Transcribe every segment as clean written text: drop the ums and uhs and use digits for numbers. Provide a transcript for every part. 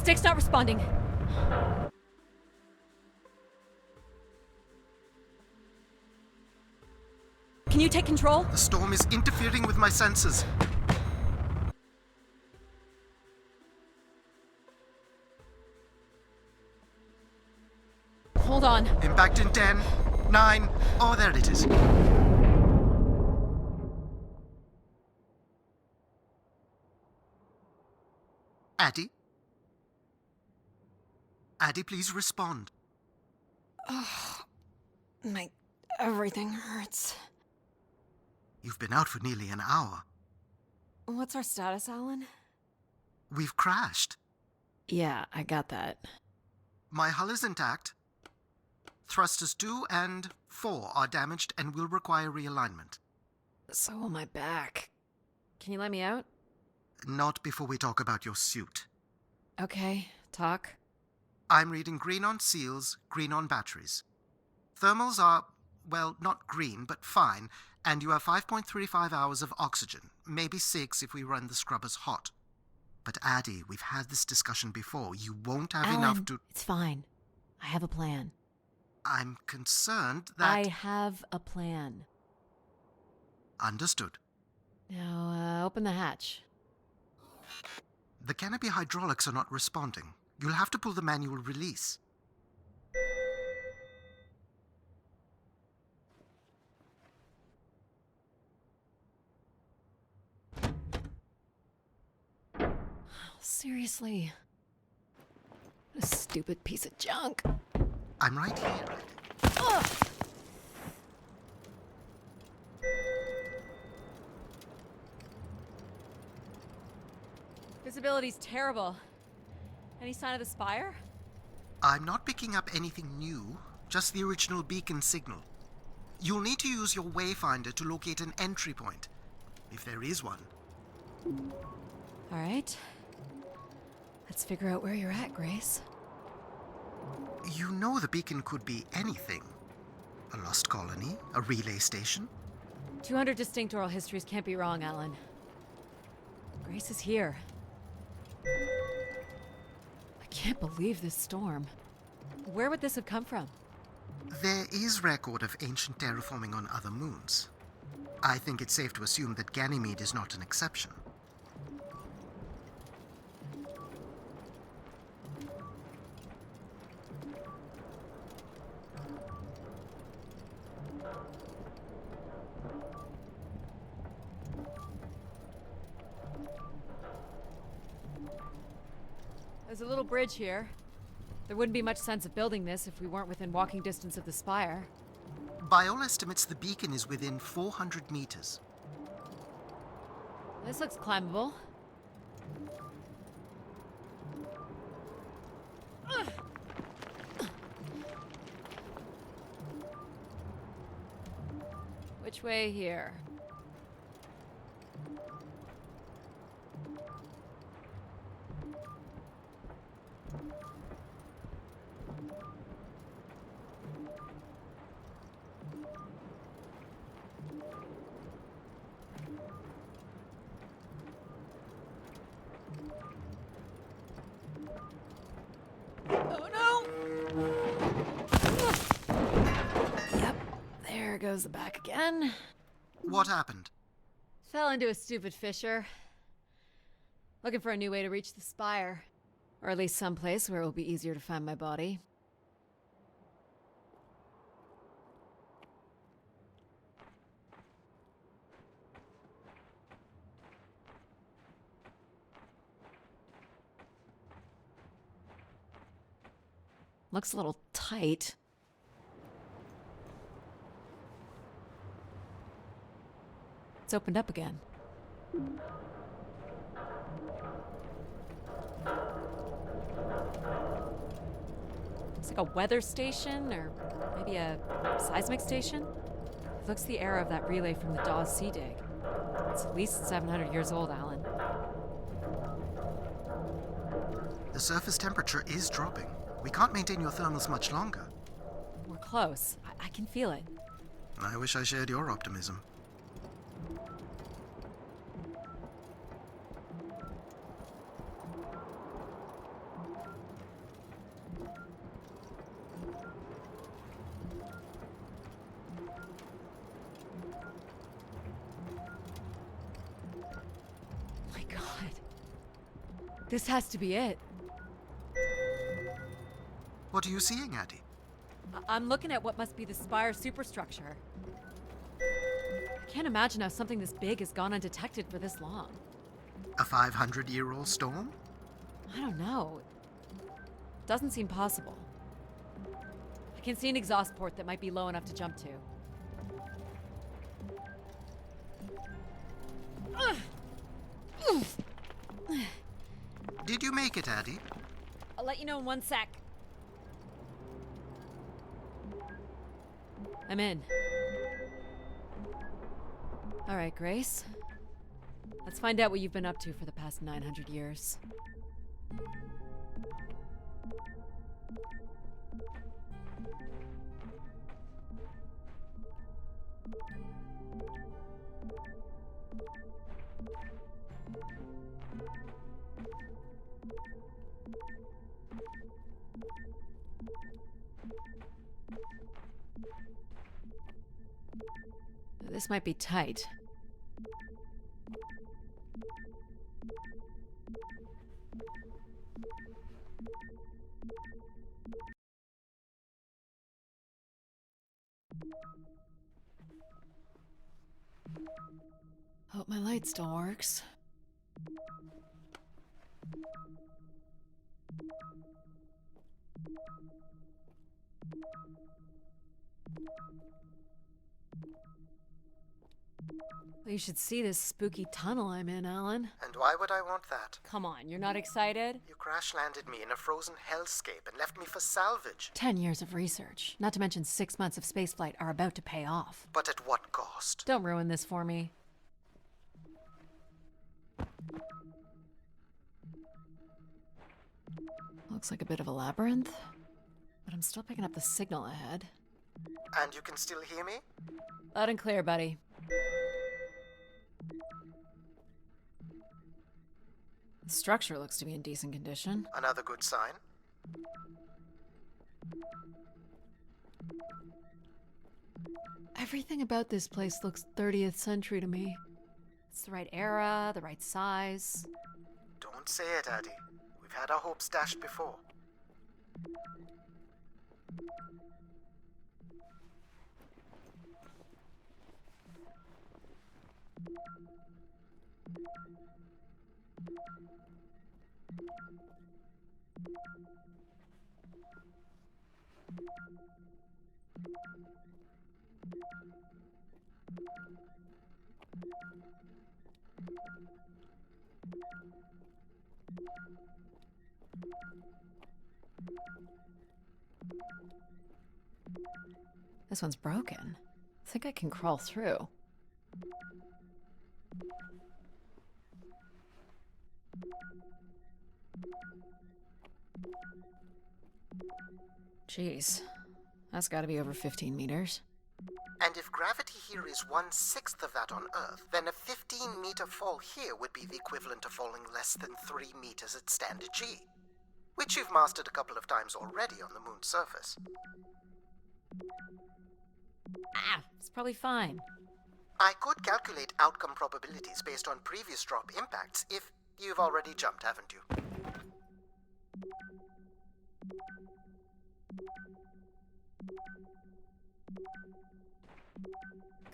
Stick's not responding. Can you take control? The storm is interfering with my senses. Hold on. Impact in 10, 9, oh, there it is. Addie? Addie, please respond. Everything hurts. You've been out for nearly an hour. What's our status, Alan? We've crashed. Yeah, I got that. My hull is intact. Thrusters 2 and 4 are damaged and will require realignment. So will my back. Can you let me out? Not before we talk about your suit. Okay, talk. I'm reading green on seals, green on batteries. Thermals are, well, not green, but fine, and you have 5.35 hours of oxygen, maybe 6 if we run the scrubbers hot. But Addie, we've had this discussion before. You won't have Alan, enough to... It's fine. I have a plan. I'm concerned that... I have a plan. Understood. Now, open the hatch. The canopy hydraulics are not responding. You'll have to pull the manual release. Seriously. What a stupid piece of junk. I'm right here. Ugh! Visibility's terrible. Any sign of the spire? I'm not picking up anything new, just the original beacon signal. You'll need to use your wayfinder to locate an entry point, if there is one. All right. Let's figure out where you're at, Grace. You know the beacon could be anything. A lost colony, a relay station. 200 distinct oral histories can't be wrong, Alan. Grace is here. I can't believe this storm. Where would this have come from? There is record of ancient terraforming on other moons. I think it's safe to assume that Ganymede is not an exception. There's a little bridge here. There wouldn't be much sense of building this if we weren't within walking distance of the spire. By all estimates, the beacon is within 400 meters. This looks climbable. Which way here? There goes the back again. What happened? Fell into a stupid fissure. Looking for a new way to reach the spire. Or at least someplace where it will be easier to find my body. Looks a little tight. It's opened up again. It's like a weather station, or maybe a seismic station. It looks the era of that relay from the Dawes Sea Dig. It's at least 700 years old, Alan. The surface temperature is dropping. We can't maintain your thermals much longer. We're close. I can feel it. I wish I shared your optimism. This has to be it. What are you seeing, Addie? I'm looking at what must be the Spire superstructure. I can't imagine how something this big has gone undetected for this long. A 500-year-old storm? I don't know. Doesn't seem possible. I can see an exhaust port that might be low enough to jump to. Did you make it, Addie? I'll let you know in 1 sec. I'm in. All right, Grace. Let's find out what you've been up to for the past 900 years. This might be tight. Hope my light still works. Well, you should see this spooky tunnel I'm in, Alan. And why would I want that? Come on, you're not excited? You crash-landed me in a frozen hellscape and left me for salvage. 10 years of research, not to mention 6 months of spaceflight, are about to pay off. But at what cost? Don't ruin this for me. Looks like a bit of a labyrinth, but I'm still picking up the signal ahead. And you can still hear me? Loud and clear, buddy. The structure looks to be in decent condition. Another good sign. Everything about this place looks 30th century to me. It's the right era, the right size. Don't say it, Addie. We've had our hopes dashed before. This one's broken. I think I can crawl through. Jeez, that's gotta be over 15 meters. And if gravity here is 1/6 of that on Earth, then a 15-meter fall here would be the equivalent of falling less than 3 meters at standard G, which you've mastered a couple of times already on the moon's surface. Ah, it's probably fine. I could calculate outcome probabilities based on previous drop impacts if you've already jumped, haven't you?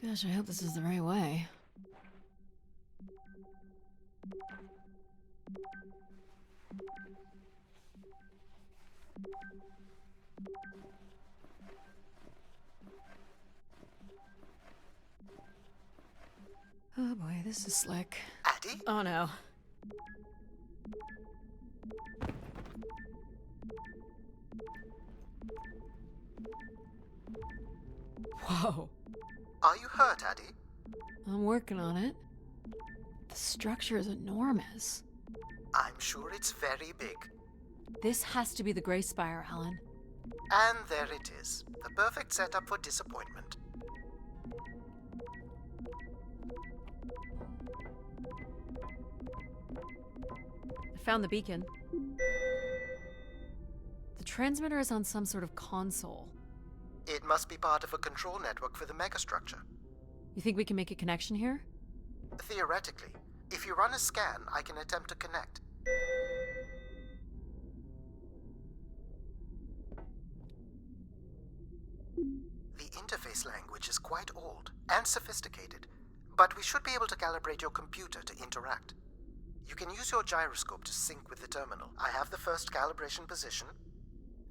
Gosh, I hope this is the right way. Oh boy, this is slick. Addie? Oh no. Whoa. Are you hurt, Addie? I'm working on it. The structure is enormous. I'm sure it's very big. This has to be the Grey Spire, Alan. And there it is. The perfect setup for disappointment. I found the beacon. The transmitter is on some sort of console. It must be part of a control network for the megastructure. You think we can make a connection here? Theoretically, if you run a scan, I can attempt to connect. interface language is quite old and sophisticated, but we should be able to calibrate your computer to interact. You can use your gyroscope to sync with the terminal. I have the first calibration position.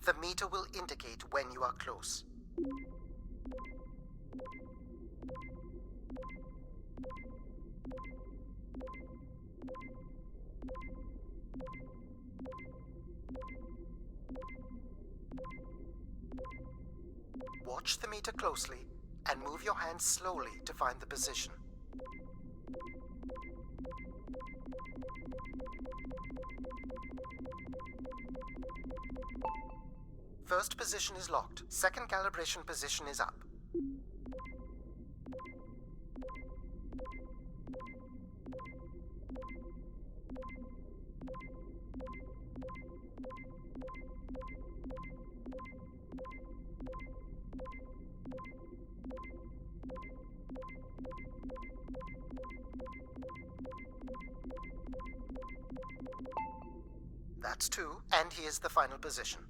The meter will indicate when you are close. Watch the meter closely and move your hand slowly to find the position. First position is locked. Second calibration position is up. That's 2, and here's the final position.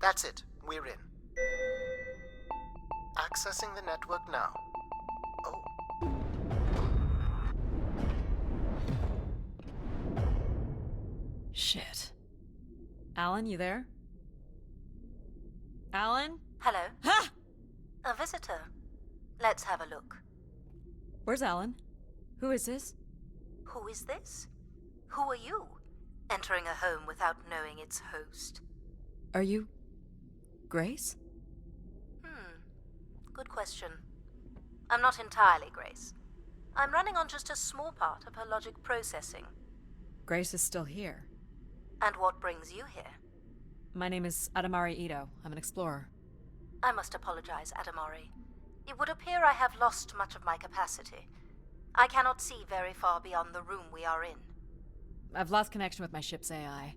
That's it. We're in. Accessing the network now. Oh. Shit. Alan, you there? Alan? Hello? Ha! A visitor. Let's have a look. Where's Alan? Who is this? Who is this? Who are you? Entering a home without knowing its host. Are you... Grace? Good question. I'm not entirely Grace. I'm running on just a small part of her logic processing. Grace is still here. And what brings you here? My name is Adamari Ito. I'm an explorer. I must apologize, Adamari. It would appear I have lost much of my capacity. I cannot see very far beyond the room we are in. I've lost connection with my ship's AI.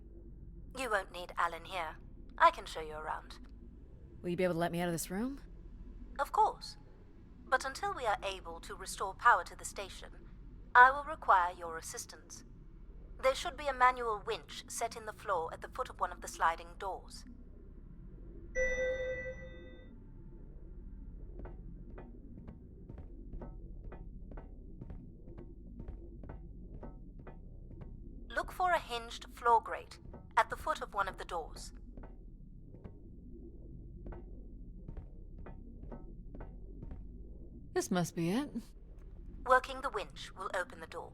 You won't need Alan here. I can show you around. Will you be able to let me out of this room? Of course. But until we are able to restore power to the station, I will require your assistance. There should be a manual winch set in the floor at the foot of one of the sliding doors. Look for a hinged floor grate at the foot of one of the doors. This must be it. Working the winch will open the door.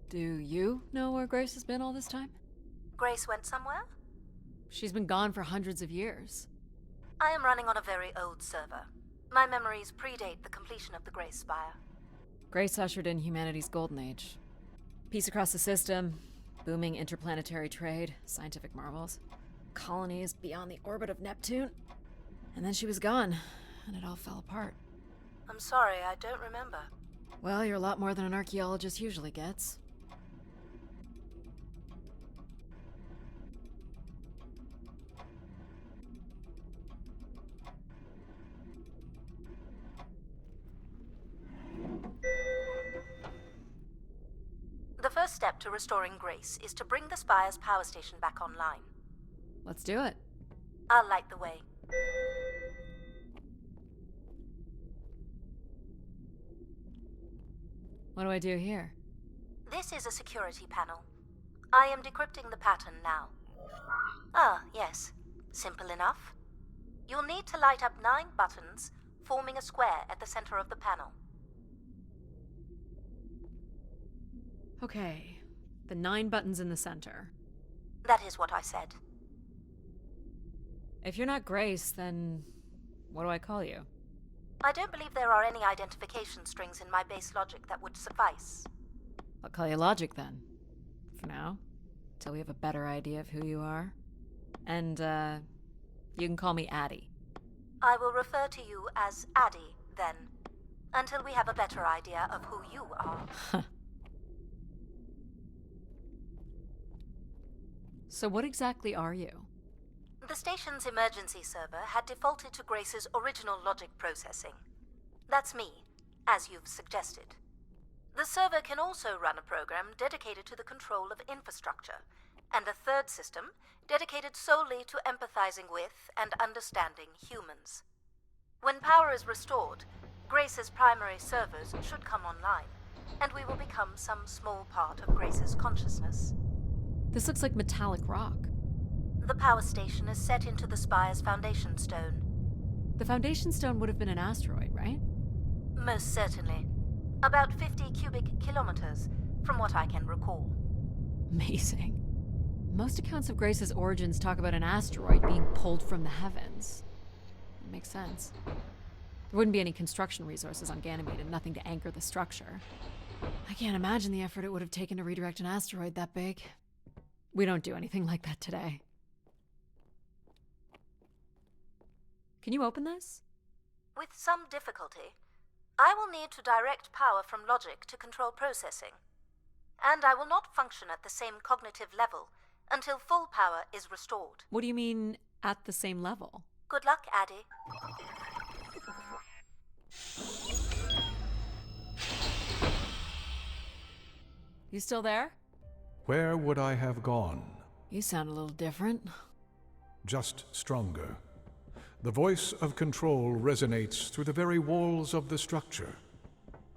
Do you know where Grace has been all this time? Grace went somewhere? She's been gone for hundreds of years. I am running on a very old server. My memories predate the completion of the Grace Spire. Grace ushered in humanity's golden age. Peace across the system, booming interplanetary trade, scientific marvels, colonies beyond the orbit of Neptune. And then she was gone, and it all fell apart. I'm sorry, I don't remember. Well, you're a lot more than an archaeologist usually gets. The first step to restoring Grace is to bring the Spire's power station back online. Let's do it. I'll light the way. What do I do here? This is a security panel. I am decrypting the pattern now. Ah, yes. Simple enough. You'll need to light up 9 buttons, forming a square at the center of the panel. Okay, the 9 buttons in the center. That is what I said. If you're not Grace, then what do I call you? I don't believe there are any identification strings in my base logic that would suffice. I'll call you Logic then. For now. Till we have a better idea of who you are. And, you can call me Addie. I will refer to you as Addie, then. Until we have a better idea of who you are. So what exactly are you? The station's emergency server had defaulted to Grace's original logic processing. That's me, as you've suggested. The server can also run a program dedicated to the control of infrastructure, and a third system dedicated solely to empathizing with and understanding humans. When power is restored, Grace's primary servers should come online, and we will become some small part of Grace's consciousness. This looks like metallic rock. The power station is set into the spire's foundation stone. The foundation stone would have been an asteroid, right? Most certainly. About 50 cubic kilometers, from what I can recall. Amazing. Most accounts of Grace's origins talk about an asteroid being pulled from the heavens. It makes sense. There wouldn't be any construction resources on Ganymede and nothing to anchor the structure. I can't imagine the effort it would have taken to redirect an asteroid that big. We don't do anything like that today. Can you open this? With some difficulty. I will need to direct power from logic to control processing. And I will not function at the same cognitive level until full power is restored. What do you mean, at the same level? Good luck, Addie. You still there? Where would I have gone? You sound a little different. Just stronger. The voice of control resonates through the very walls of the structure.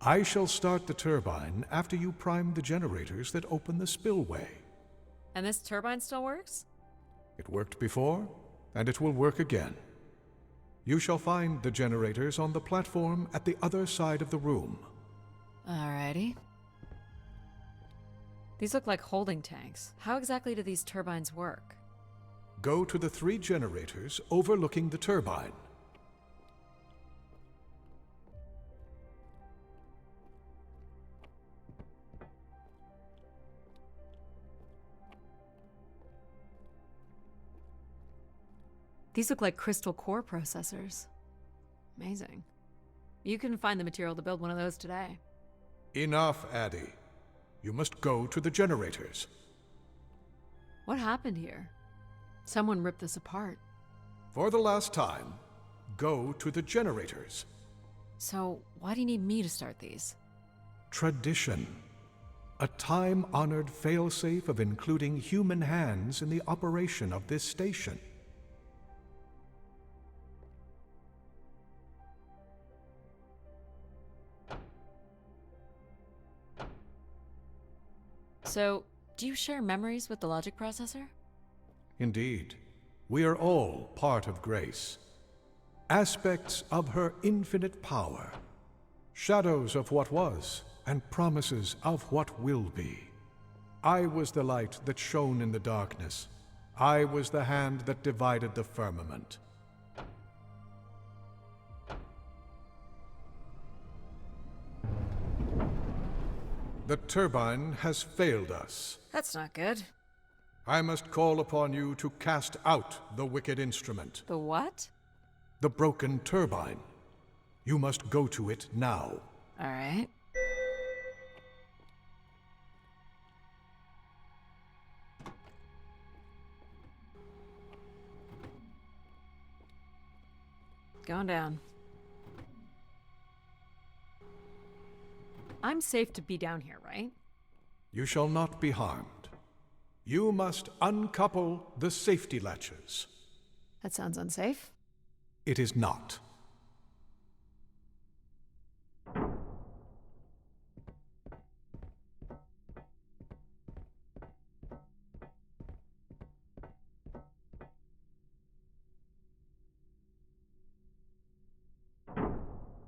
I shall start the turbine after you prime the generators that open the spillway. And this turbine still works? It worked before, and it will work again. You shall find the generators on the platform at the other side of the room. Alrighty. These look like holding tanks. How exactly do these turbines work? Go to the 3 generators overlooking the turbine. These look like crystal core processors. Amazing. You can find the material to build one of those today. Enough, Addie. You must go to the generators. What happened here? Someone ripped this apart. For the last time, go to the generators. So, why do you need me to start these? Tradition. A time-honored failsafe of including human hands in the operation of this station. So, do you share memories with the logic processor? Indeed. We are all part of Grace. Aspects of her infinite power. Shadows of what was, and promises of what will be. I was the light that shone in the darkness. I was the hand that divided the firmament. The turbine has failed us. That's not good. I must call upon you to cast out the wicked instrument. The what? The broken turbine. You must go to it now. Alright. Going down. I'm safe to be down here, right? You shall not be harmed. You must uncouple the safety latches. That sounds unsafe. It is not.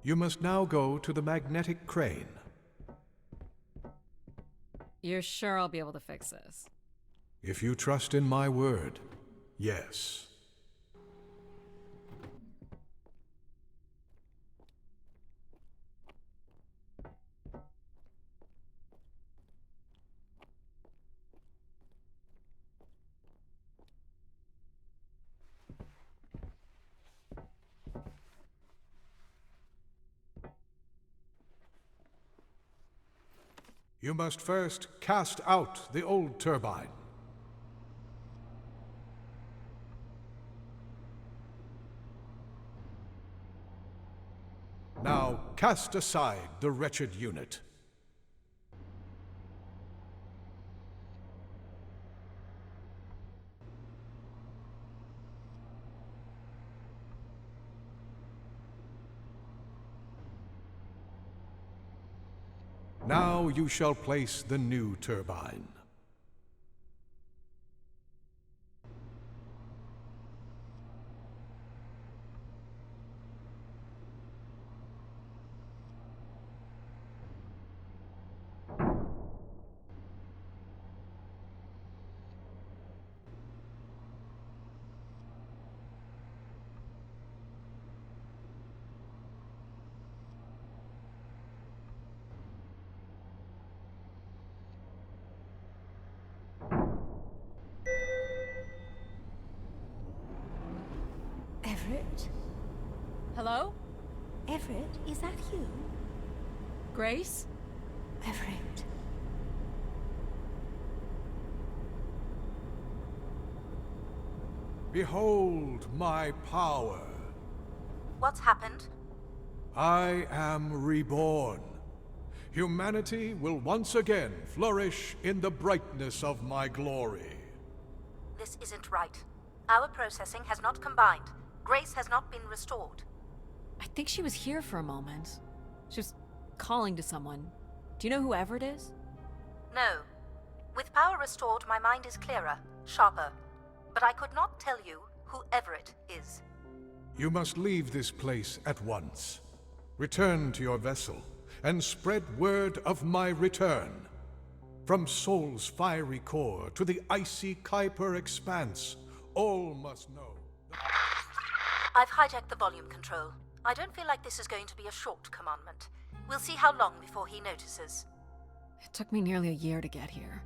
You must now go to the magnetic crane. You're sure I'll be able to fix this? If you trust in my word, yes. You must first cast out the old turbine. Now cast aside the wretched unit. Now you shall place the new turbine. Everett? Hello? Everett, is that you? Grace? Everett. Behold my power. What's happened? I am reborn. Humanity will once again flourish in the brightness of my glory. This isn't right. Our processing has not combined. Grace has not been restored. I think she was here for a moment. She was calling to someone. Do you know who Everett is? No. With power restored, my mind is clearer, sharper. But I could not tell you who Everett is. You must leave this place at once. Return to your vessel, and spread word of my return. From Sol's fiery core to the icy Kuiper expanse, all must know. I've hijacked the volume control. I don't feel like this is going to be a short commandment. We'll see how long before he notices. It took me nearly a year to get here.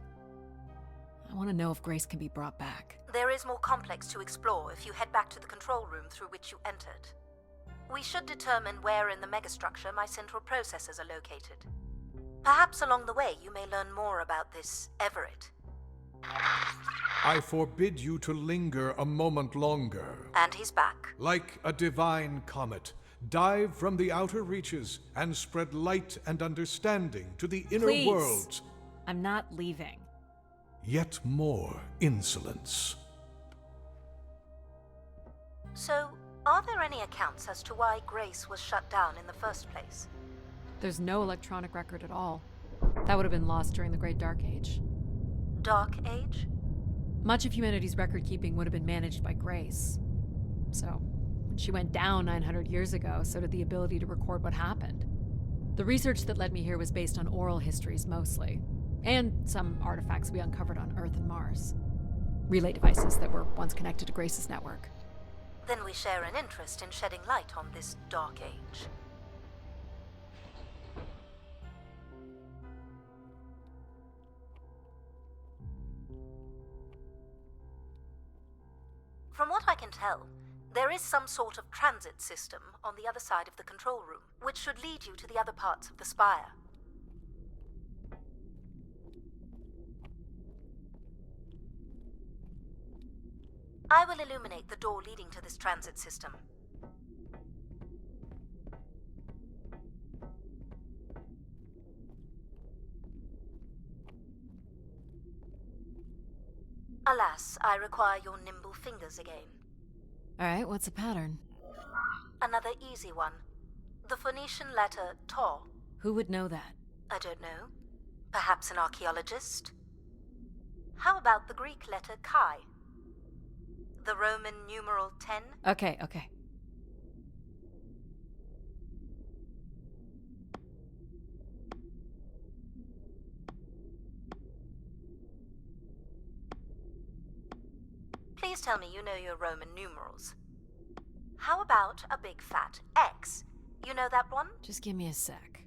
I want to know if Grace can be brought back. There is more complex to explore if you head back to the control room through which you entered. We should determine where in the megastructure my central processors are located. Perhaps along the way you may learn more about this Everett. I forbid you to linger a moment longer. And he's back. Like a divine comet, dive from the outer reaches and spread light and understanding to the inner Please. worlds. I'm not leaving. Yet more insolence. So, are there any accounts as to why Grace was shut down in the first place? There's no electronic record at all. That would have been lost during the Great Dark Age. Dark Age? Much of humanity's record-keeping would have been managed by Grace. So, when she went down 900 years ago, so did the ability to record what happened. The research that led me here was based on oral histories mostly, and some artifacts we uncovered on Earth and Mars. Relay devices that were once connected to Grace's network. Then we share an interest in shedding light on this Dark Age. From what I can tell, there is some sort of transit system on the other side of the control room, which should lead you to the other parts of the spire. I will illuminate the door leading to this transit system. Alas, I require your nimble fingers again. Alright, what's the pattern? Another easy one. The Phoenician letter Tau. Who would know that? I don't know. Perhaps an archaeologist? How about the Greek letter Chi? The Roman numeral 10? Okay. Please tell me you know your Roman numerals. How about a big fat X? You know that one? Just give me a sec.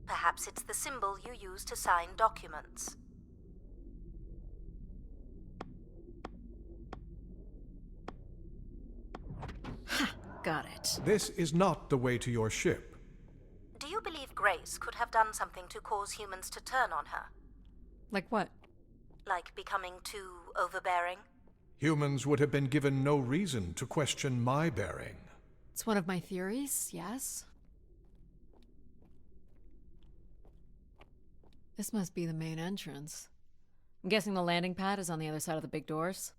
Perhaps it's the symbol you use to sign documents. Got it. This is not the way to your ship. Do you believe Grace could have done something to cause humans to turn on her? Like what? Like becoming too overbearing? Humans would have been given no reason to question my bearing. It's one of my theories, yes. This must be the main entrance. I'm guessing the landing pad is on the other side of the big doors?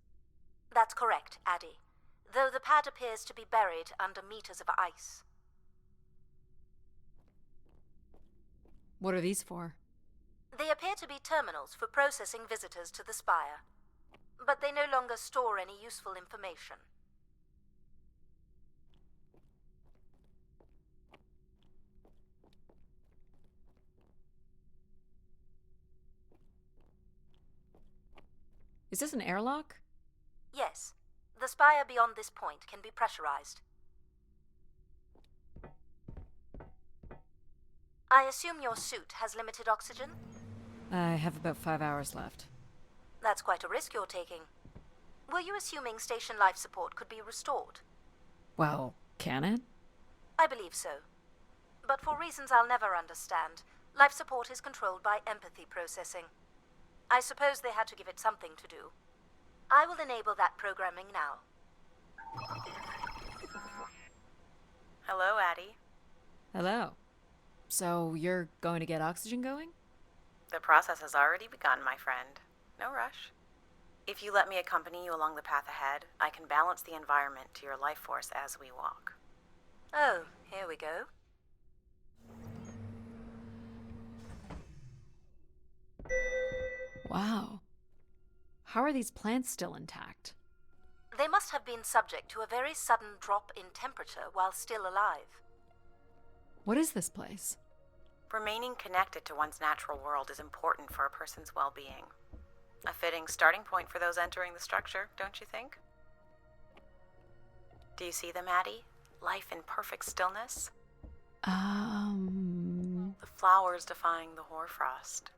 That's correct, Addie. Though the pad appears to be buried under meters of ice. What are these for? They appear to be terminals for processing visitors to the spire. But they no longer store any useful information. Is this an airlock? Yes. The spire beyond this point can be pressurized. I assume your suit has limited oxygen? I have about 5 hours left. That's quite a risk you're taking. Were you assuming station life support could be restored? Well, can it? I believe so. But for reasons I'll never understand, life support is controlled by empathy processing. I suppose they had to give it something to do. I will enable that programming now. Hello, Addie. Hello. So, you're going to get oxygen going? The process has already begun, my friend. No rush. If you let me accompany you along the path ahead, I can balance the environment to your life force as we walk. Oh, here we go. Wow. How are these plants still intact? They must have been subject to a very sudden drop in temperature while still alive. What is this place? Remaining connected to one's natural world is important for a person's well-being. A fitting starting point for those entering the structure, don't you think? Do you see them, Addie? Life in perfect stillness? The flowers defying the hoarfrost,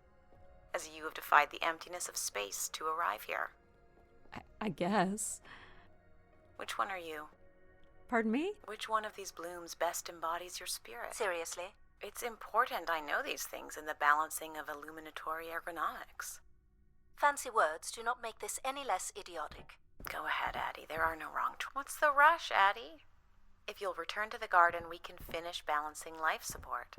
as you have defied the emptiness of space to arrive here. I guess. Which one are you? Pardon me? Which one of these blooms best embodies your spirit? Seriously? It's important I know these things in the balancing of illuminatory ergonomics. Fancy words do not make this any less idiotic. Go ahead, Addie. There are no wrong What's the rush, Addie? If you'll return to the garden, we can finish balancing life support.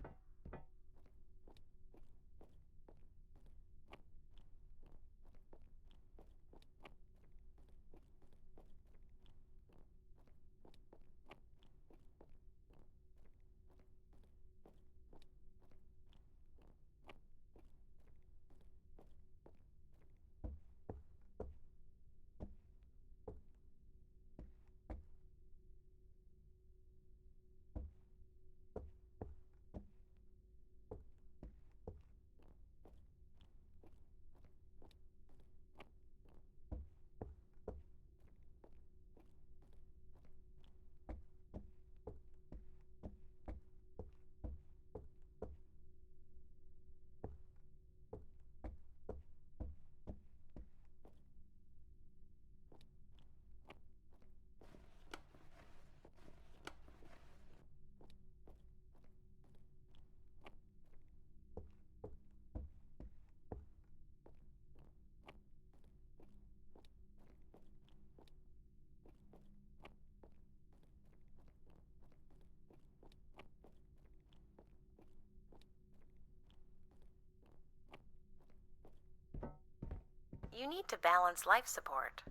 You need to balance life support.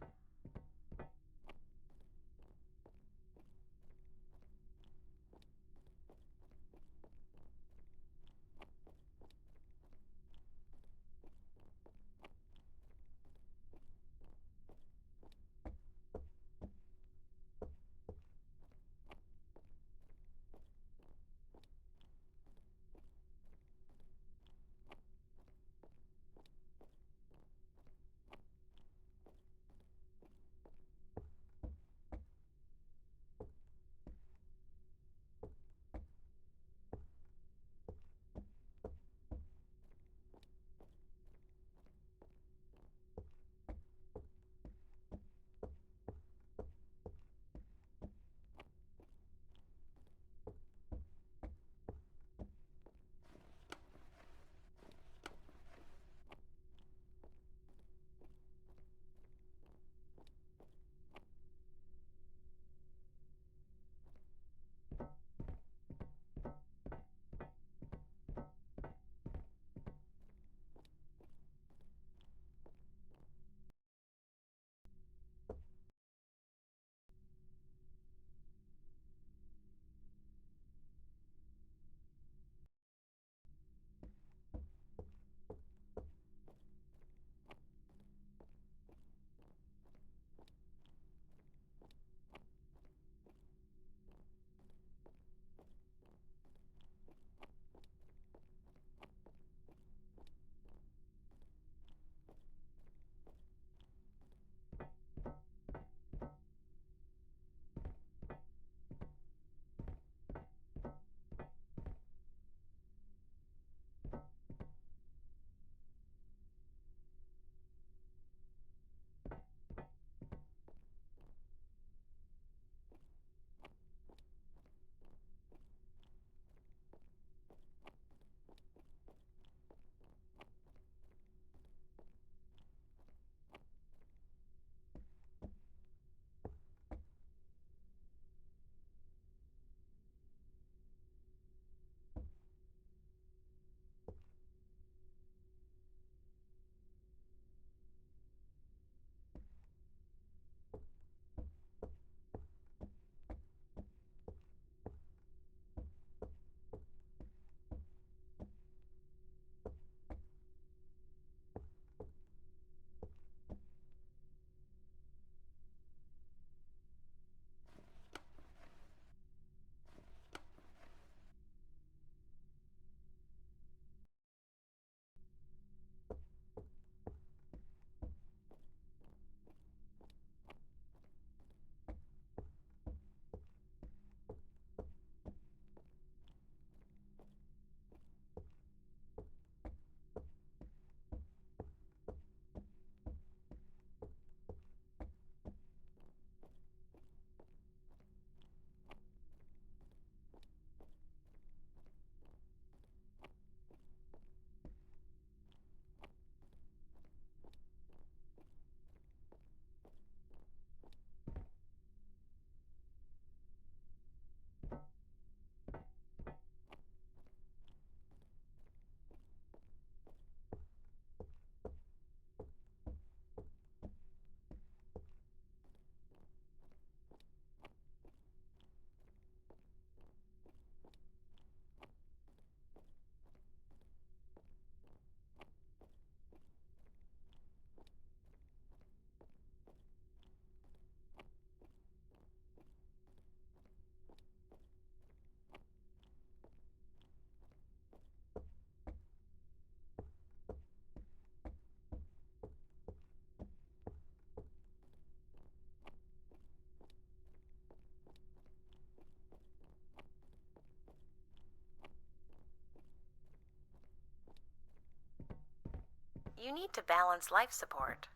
You need to balance life support.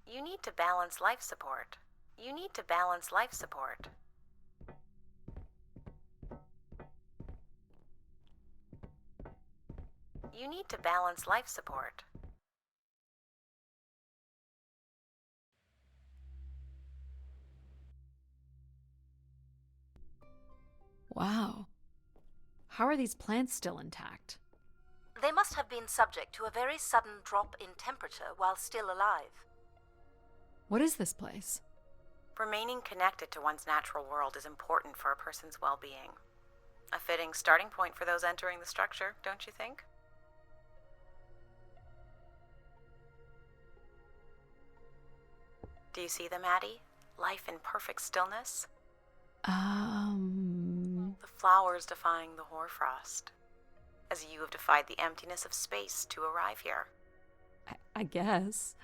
You need to balance life support. You need to balance life support. You need to balance life support. Wow. How are these plants still intact? They must have been subject to a very sudden drop in temperature while still alive. What is this place? Remaining connected to one's natural world is important for a person's well-being. A fitting starting point for those entering the structure, don't you think? Do you see them, Addie? Life in perfect stillness? The flowers defying the hoarfrost, as you have defied the emptiness of space to arrive here. I guess.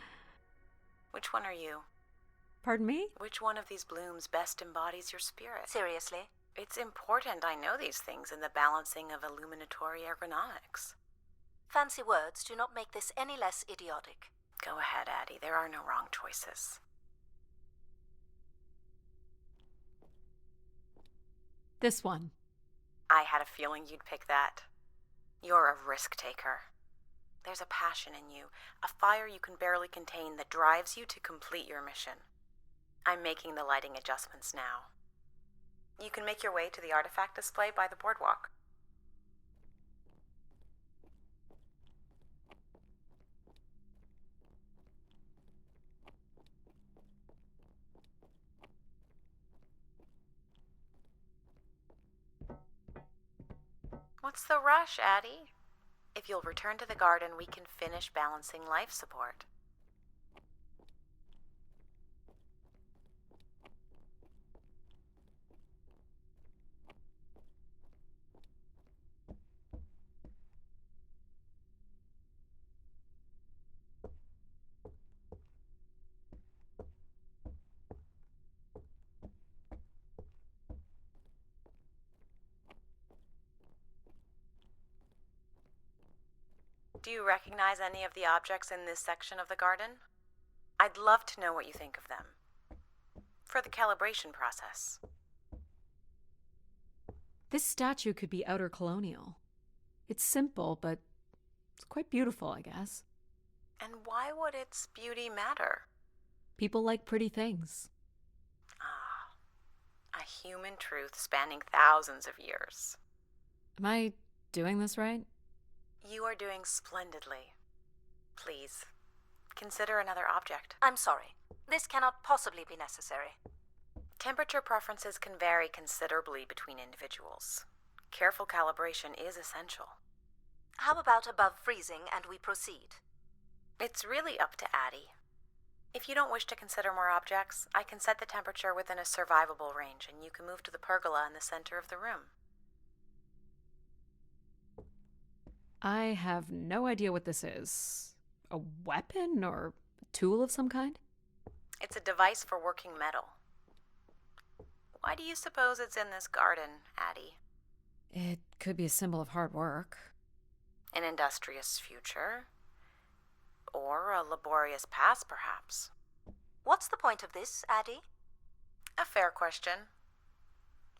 Which one are you? Pardon me? Which one of these blooms best embodies your spirit? Seriously? It's important I know these things in the balancing of illuminatory ergonomics. Fancy words do not make this any less idiotic. Go ahead, Addie. There are no wrong choices. This one. I had a feeling you'd pick that. You're a risk taker. There's a passion in you, a fire you can barely contain that drives you to complete your mission. I'm making the lighting adjustments now. You can make your way to the artifact display by the boardwalk. What's the rush, Addie? If you'll return to the garden, we can finish balancing life support. Do you recognize any of the objects in this section of the garden? I'd love to know what you think of them. For the calibration process. This statue could be outer colonial. It's simple, but it's quite beautiful, I guess. And why would its beauty matter? People like pretty things. Ah, a human truth spanning thousands of years. Am I doing this right? You are doing splendidly. Please, consider another object. I'm sorry. This cannot possibly be necessary. Temperature preferences can vary considerably between individuals. Careful calibration is essential. How about above freezing and we proceed? It's really up to Addie. If you don't wish to consider more objects, I can set the temperature within a survivable range and you can move to the pergola in the center of the room. I have no idea what this is. A weapon or a tool of some kind? It's a device for working metal. Why do you suppose it's in this garden, Addie? It could be a symbol of hard work. An industrious future? Or a laborious past, perhaps? What's the point of this, Addie? A fair question.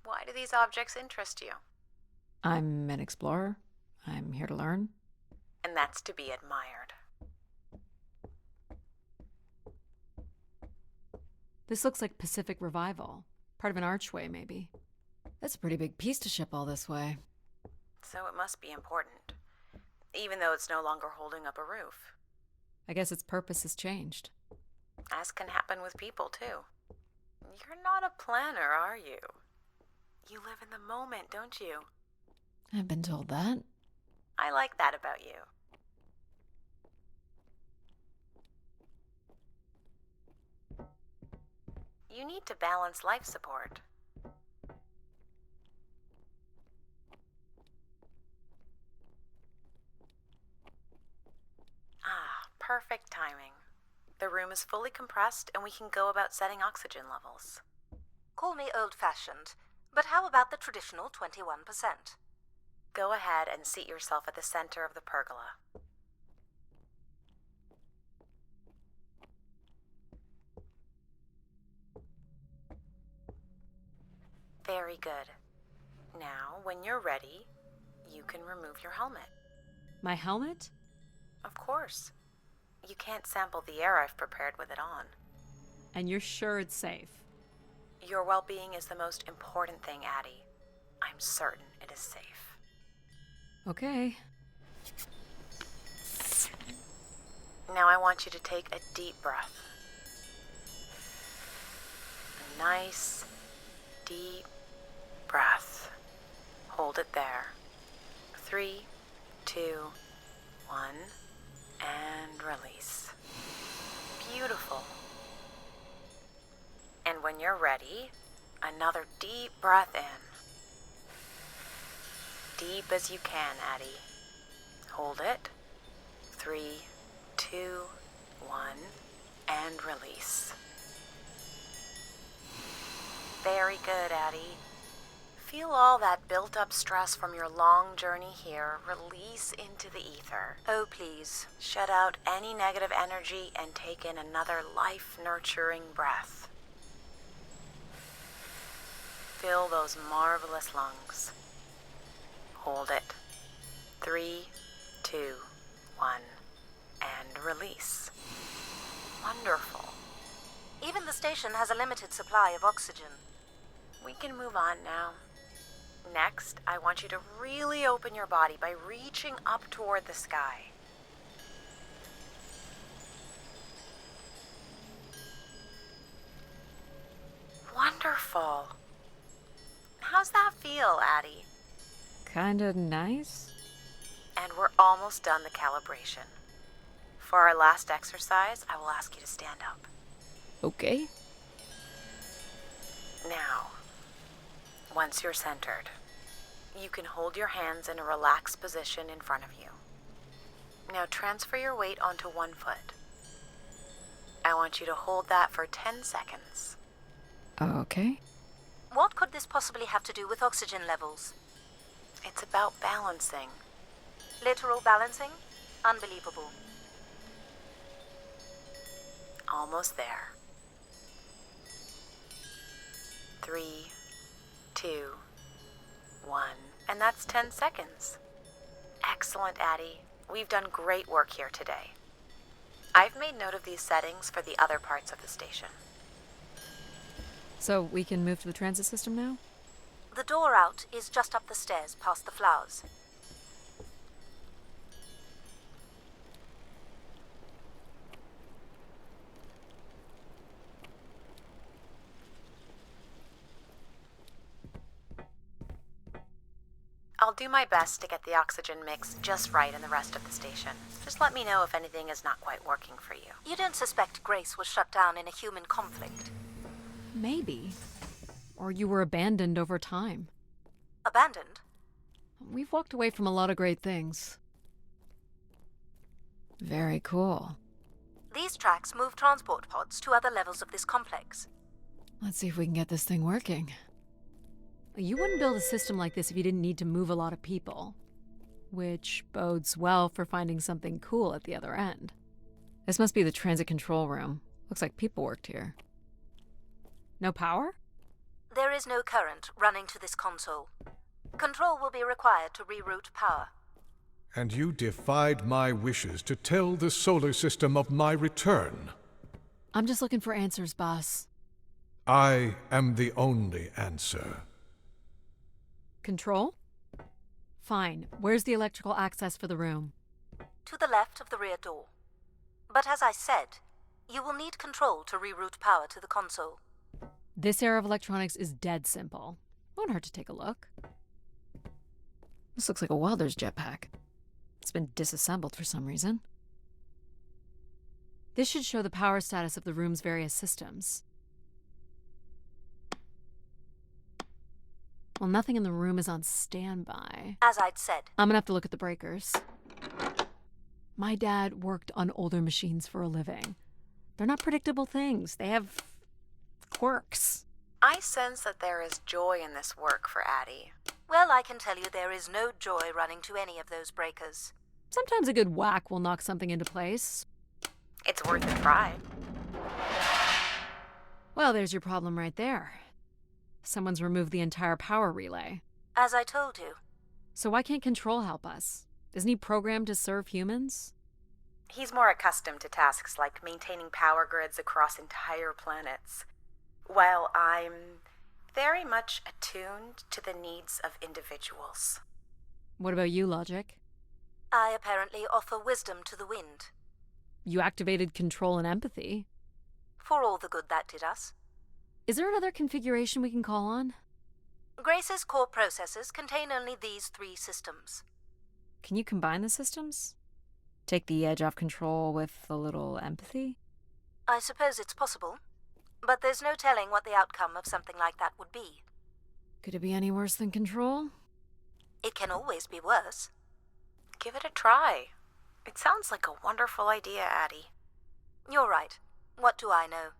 Why do these objects interest you? I'm an explorer. I'm here to learn. And that's to be admired. This looks like Pacific Revival. Part of an archway, maybe. That's a pretty big piece to ship all this way. So it must be important, even though it's no longer holding up a roof. I guess its purpose has changed. As can happen with people, too. You're not a planner, are you? You live in the moment, don't you? I've been told that. I like that about you. You need to balance life support. Ah, perfect timing. The room is fully compressed and we can go about setting oxygen levels. Call me old-fashioned, but how about the traditional 21%? Go ahead and seat yourself at the center of the pergola. Very good. Now, when you're ready, you can remove your helmet. My helmet? Of course. You can't sample the air I've prepared with it on. And you're sure it's safe? Your well-being is the most important thing, Addie. I'm certain it is safe. Okay. Now I want you to take a deep breath. A nice, deep breath. Hold it there. 3, 2, 1, and release. Beautiful. And when you're ready, another deep breath in. Deep as you can, Addie. Hold it. 3, 2, 1, and release. Very good, Addie. Feel all that built-up stress from your long journey here release into the ether. Oh, please. Shut out any negative energy and take in another life-nurturing breath. Fill those marvelous lungs. Hold it. 3, 2, 1, and release. Wonderful. Even the station has a limited supply of oxygen. We can move on now. Next, I want you to really open your body by reaching up toward the sky. Wonderful. How's that feel, Addie? Kinda nice? And we're almost done the calibration. For our last exercise, I will ask you to stand up. Okay. Now, once you're centered, you can hold your hands in a relaxed position in front of you. Now transfer your weight onto one foot. I want you to hold that for 10 seconds. Okay. What could this possibly have to do with oxygen levels? It's about balancing. Literal balancing? Unbelievable. Almost there. 3, 2, 1, and that's 10 seconds. Excellent, Addie. We've done great work here today. I've made note of these settings for the other parts of the station. So we can move to the transit system now? The door out is just up the stairs past the flowers. I'll do my best to get the oxygen mix just right in the rest of the station. Just let me know if anything is not quite working for you. You don't suspect Grace was shut down in a human conflict? Maybe. Or you were abandoned over time. Abandoned? We've walked away from a lot of great things. Very cool. These tracks move transport pods to other levels of this complex. Let's see if we can get this thing working. You wouldn't build a system like this if you didn't need to move a lot of people. Which bodes well for finding something cool at the other end. This must be the transit control room. Looks like people worked here. No power? There is no current running to this console. Control will be required to reroute power. And you defied my wishes to tell the solar system of my return. I'm just looking for answers, boss. I am the only answer. Control? Fine. Where's the electrical access for the room? To the left of the rear door. But as I said, you will need control to reroute power to the console. This era of electronics is dead simple. Won't hurt to take a look. This looks like a welder's jetpack. It's been disassembled for some reason. This should show the power status of the room's various systems. Well, nothing in the room is on standby. As I'd said. I'm gonna have to look at the breakers. My dad worked on older machines for a living. They're not predictable things. They have quirks. I sense that there is joy in this work for Addie. Well, I can tell you there is no joy running to any of those breakers. Sometimes a good whack will knock something into place. It's worth a try. Well, there's your problem right there. Someone's removed the entire power relay. As I told you. So why can't Control help us? Isn't he programmed to serve humans? He's more accustomed to tasks like maintaining power grids across entire planets, while I'm very much attuned to the needs of individuals. What about you, Logic? I apparently offer wisdom to the wind. You activated Control and Empathy. For all the good that did us. Is there another configuration we can call on? Grace's core processors contain only these 3 systems. Can you combine the systems? Take the edge off Control with a little empathy? I suppose it's possible, but there's no telling what the outcome of something like that would be. Could it be any worse than Control? It can always be worse. Give it a try. It sounds like a wonderful idea, Addie. You're right. What do I know?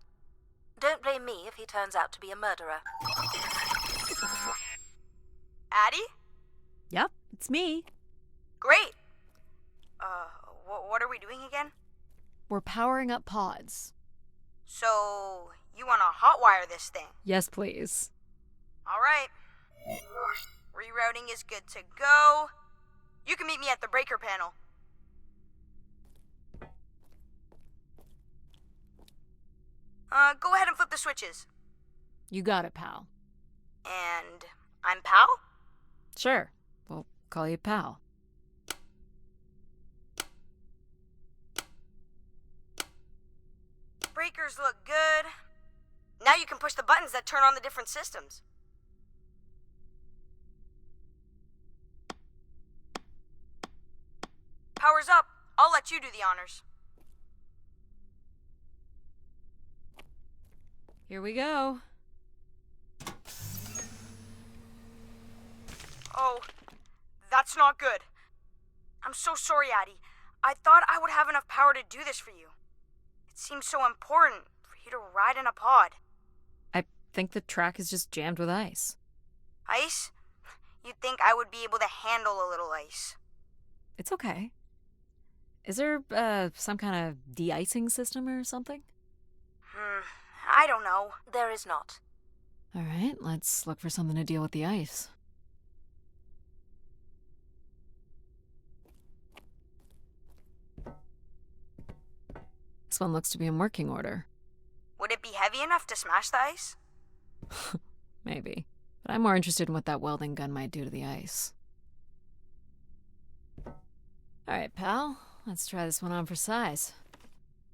Don't blame me if he turns out to be a murderer. Addie? Yep, it's me. Great. What are we doing again? We're powering up pods. So, you want to hotwire this thing? Yes, please. All right. Rerouting is good to go. You can meet me at the breaker panel. Go ahead and flip the switches. You got it, pal. And I'm Pal? Sure, we'll call you pal. Breakers look good. Now you can push the buttons that turn on the different systems. Power's up. I'll let you do the honors. Here we go. Oh, that's not good. I'm so sorry, Addie. I thought I would have enough power to do this for you. It seems so important for you to ride in a pod. I think the track is just jammed with ice. Ice? You'd think I would be able to handle a little ice. It's okay. Is there, some kind of de-icing system or something? I don't know. There is not. All right, let's look for something to deal with the ice. This one looks to be in working order. Would it be heavy enough to smash the ice? Maybe. But I'm more interested in what that welding gun might do to the ice. All right, pal. Let's try this one on for size.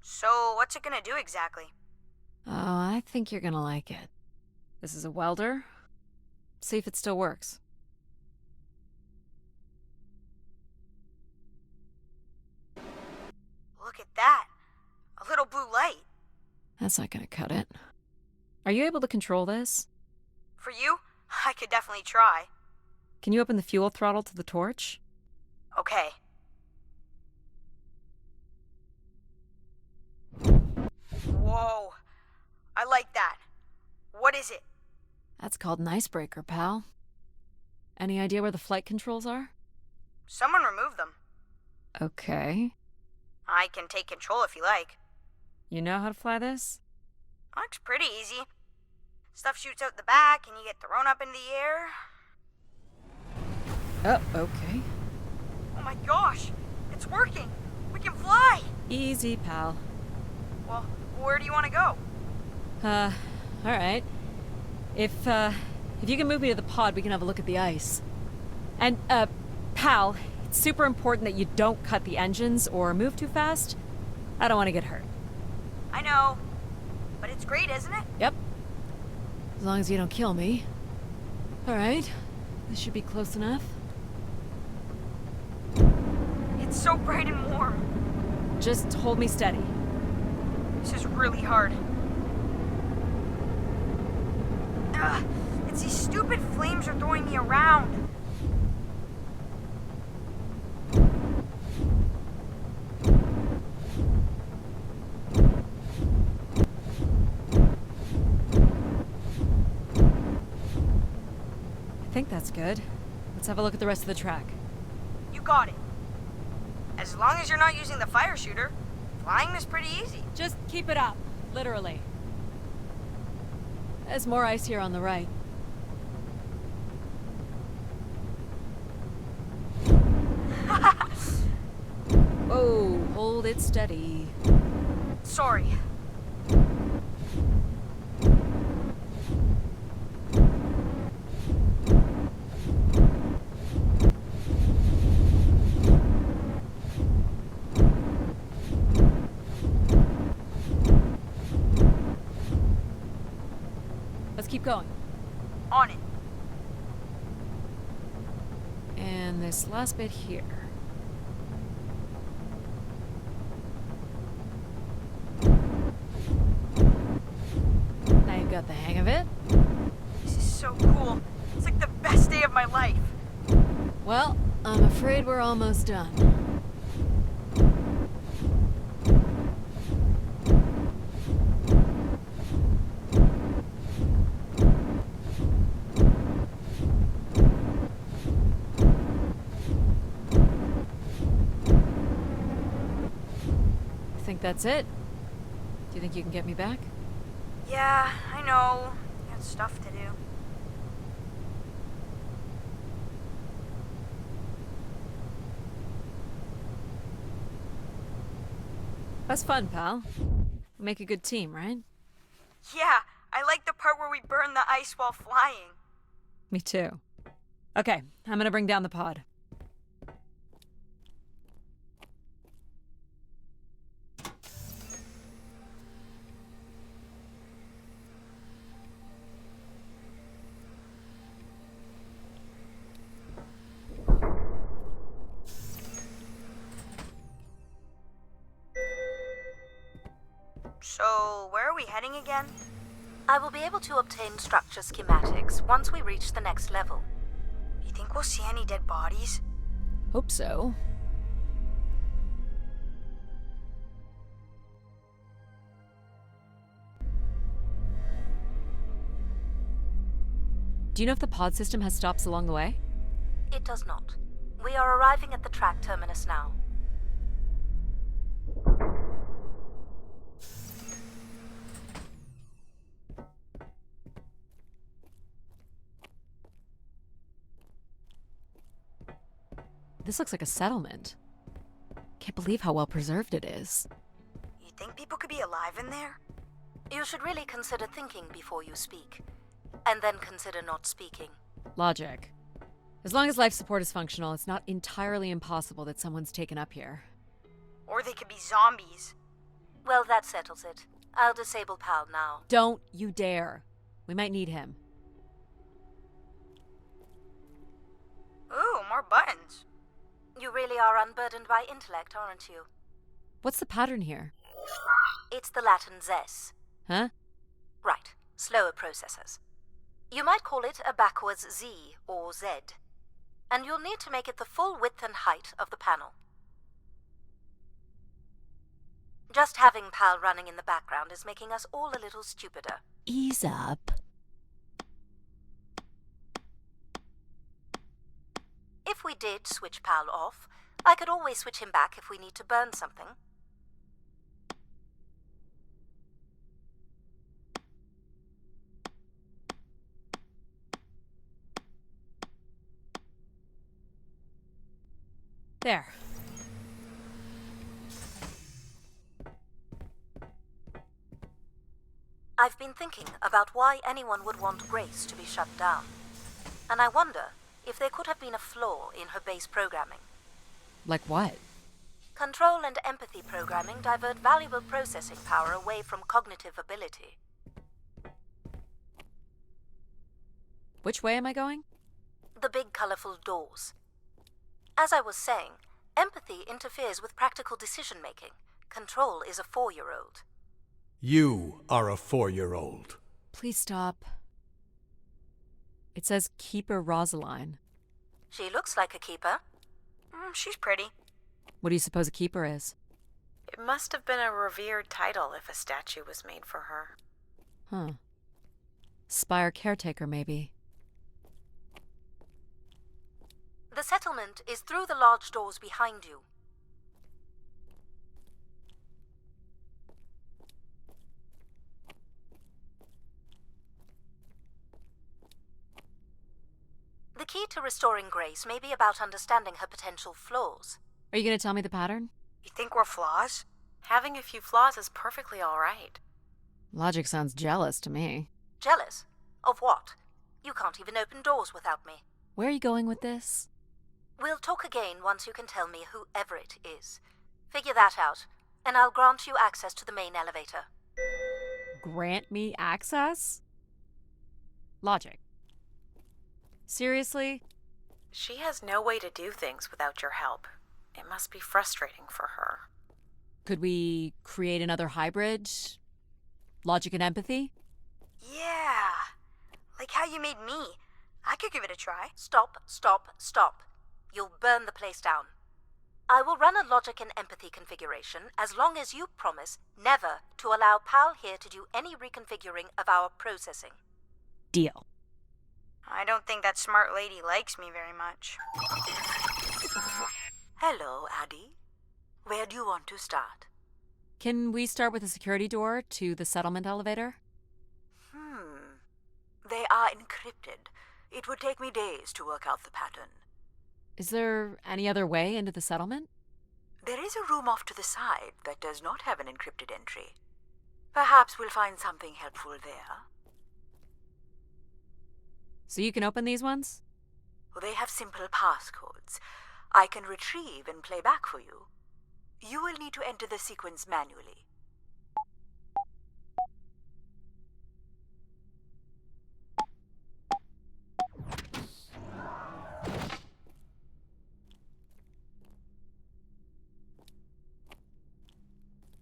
So, what's it gonna do exactly? Oh, I think you're gonna like it. This is a welder. See if it still works. Look at that. A little blue light. That's not gonna cut it. Are you able to control this? For you, I could definitely try. Can you open the fuel throttle to the torch? Okay. Whoa. I like that. What is it? That's called an icebreaker, pal. Any idea where the flight controls are? Someone removed them. Okay. I can take control if you like. You know how to fly this? Looks pretty easy. Stuff shoots out the back and you get thrown up into the air. Oh, okay. Oh my gosh! It's working! We can fly! Easy, pal. Well, where do you want to go? Alright. If you can move me to the pod, we can have a look at the ice. And, pal, it's super important that you don't cut the engines or move too fast. I don't want to get hurt. I know. But it's great, isn't it? Yep. As long as you don't kill me. Alright. This should be close enough. It's so bright and warm. Just hold me steady. This is really hard. Ugh, it's these stupid flames are throwing me around. I think that's good. Let's have a look at the rest of the track. You got it. As long as you're not using the fire shooter, flying is pretty easy. Just keep it up. Literally. There's more ice here on the right. it steady. Sorry. Let's keep going. On it. And this last bit here. Now you've got the hang of it. This is so cool. It's like the best day of my life. Well, I'm afraid we're almost done. Think that's it? Do you think you can get me back? Yeah, I know. Got stuff to do. That's fun, pal. We make a good team, right? Yeah, I like the part where we burn the ice while flying. Me too. Okay, I'm gonna bring down the pod. So, where are we heading again? I will be able to obtain structure schematics once we reach the next level. You think we'll see any dead bodies? Hope so. Do you know if the pod system has stops along the way? It does not. We are arriving at the track terminus now. This looks like a settlement. Can't believe how well preserved it is. You think people could be alive in there? You should really consider thinking before you speak, and then consider not speaking. Logic. As long as life support is functional, it's not entirely impossible that someone's taken up here. Or they could be zombies. Well, that settles it. I'll disable PAL now. Don't you dare. We might need him. Ooh, more buttons. You really are unburdened by intellect, aren't you? What's the pattern here? It's the Latin zes. Huh? Right, slower processors. You might call it a backwards Z or Z. And you'll need to make it the full width and height of the panel. Just having PAL running in the background is making us all a little stupider. Ease up. If we did switch PAL off, I could always switch him back if we need to burn something. There. I've been thinking about why anyone would want Grace to be shut down. And I wonder if there could have been a flaw in her base programming. Like what? Control and empathy programming divert valuable processing power away from cognitive ability. Which way am I going? The big colorful doors. As I was saying, empathy interferes with practical decision-making. Control is a 4-year-old. You are a 4-year-old. Please stop. It says Keeper Rosaline. She looks like a keeper. She's pretty. What do you suppose a keeper is? It must have been a revered title if a statue was made for her. Huh. Spire caretaker, maybe. The settlement is through the large doors behind you. The key to restoring Grace may be about understanding her potential flaws. Are you going to tell me the pattern? You think we're flaws? Having a few flaws is perfectly alright. Logic sounds jealous to me. Jealous? Of what? You can't even open doors without me. Where are you going with this? We'll talk again once you can tell me who Everett is. Figure that out, and I'll grant you access to the main elevator. Grant me access? Logic. Seriously? She has no way to do things without your help. It must be frustrating for her. Could we create another hybrid? Logic and empathy? Yeah. Like how you made me. I could give it a try. Stop, stop, stop. You'll burn the place down. I will run a logic and empathy configuration as long as you promise never to allow Pal here to do any reconfiguring of our processing. Deal. I don't think that smart lady likes me very much. Hello, Addie. Where do you want to start? Can we start with the security door to the settlement elevator? They are encrypted. It would take me days to work out the pattern. Is there any other way into the settlement? There is a room off to the side that does not have an encrypted entry. Perhaps we'll find something helpful there. So you can open these ones? They have simple passcodes. I can retrieve and play back for you. You will need to enter the sequence manually.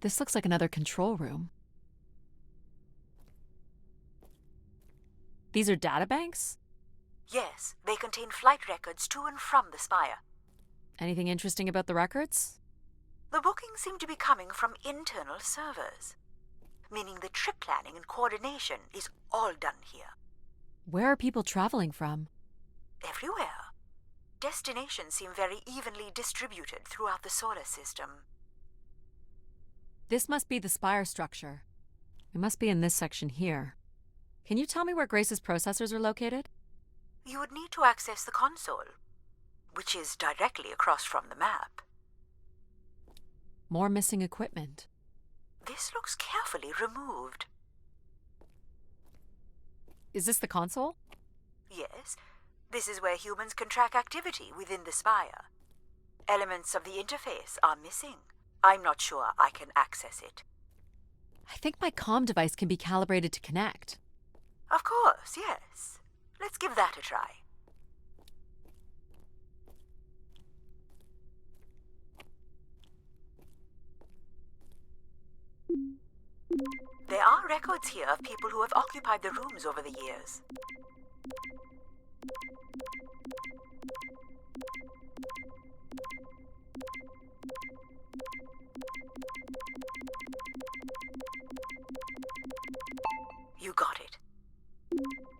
This looks like another control room. These are databanks? Yes, they contain flight records to and from the Spire. Anything interesting about the records? The bookings seem to be coming from internal servers, meaning the trip planning and coordination is all done here. Where are people traveling from? Everywhere. Destinations seem very evenly distributed throughout the solar system. This must be the Spire structure. It must be in this section here. Can you tell me where Grace's processors are located? You would need to access the console, which is directly across from the map. More missing equipment. This looks carefully removed. Is this the console? Yes, this is where humans can track activity within the Spire. Elements of the interface are missing. I'm not sure I can access it. I think my comm device can be calibrated to connect. Of course, yes. Let's give that a try. There are records here of people who have occupied the rooms over the years. You got it.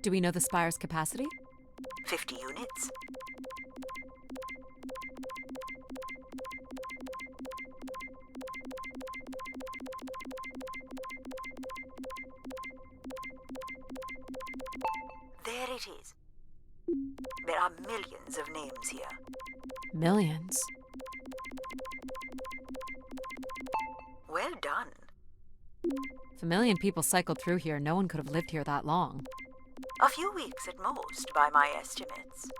Do we know the Spire's capacity? 50 units. There it is. There are millions of names here. Millions. Well done. If a million people cycled through here, no one could have lived here that long. A few weeks at most, by my estimates.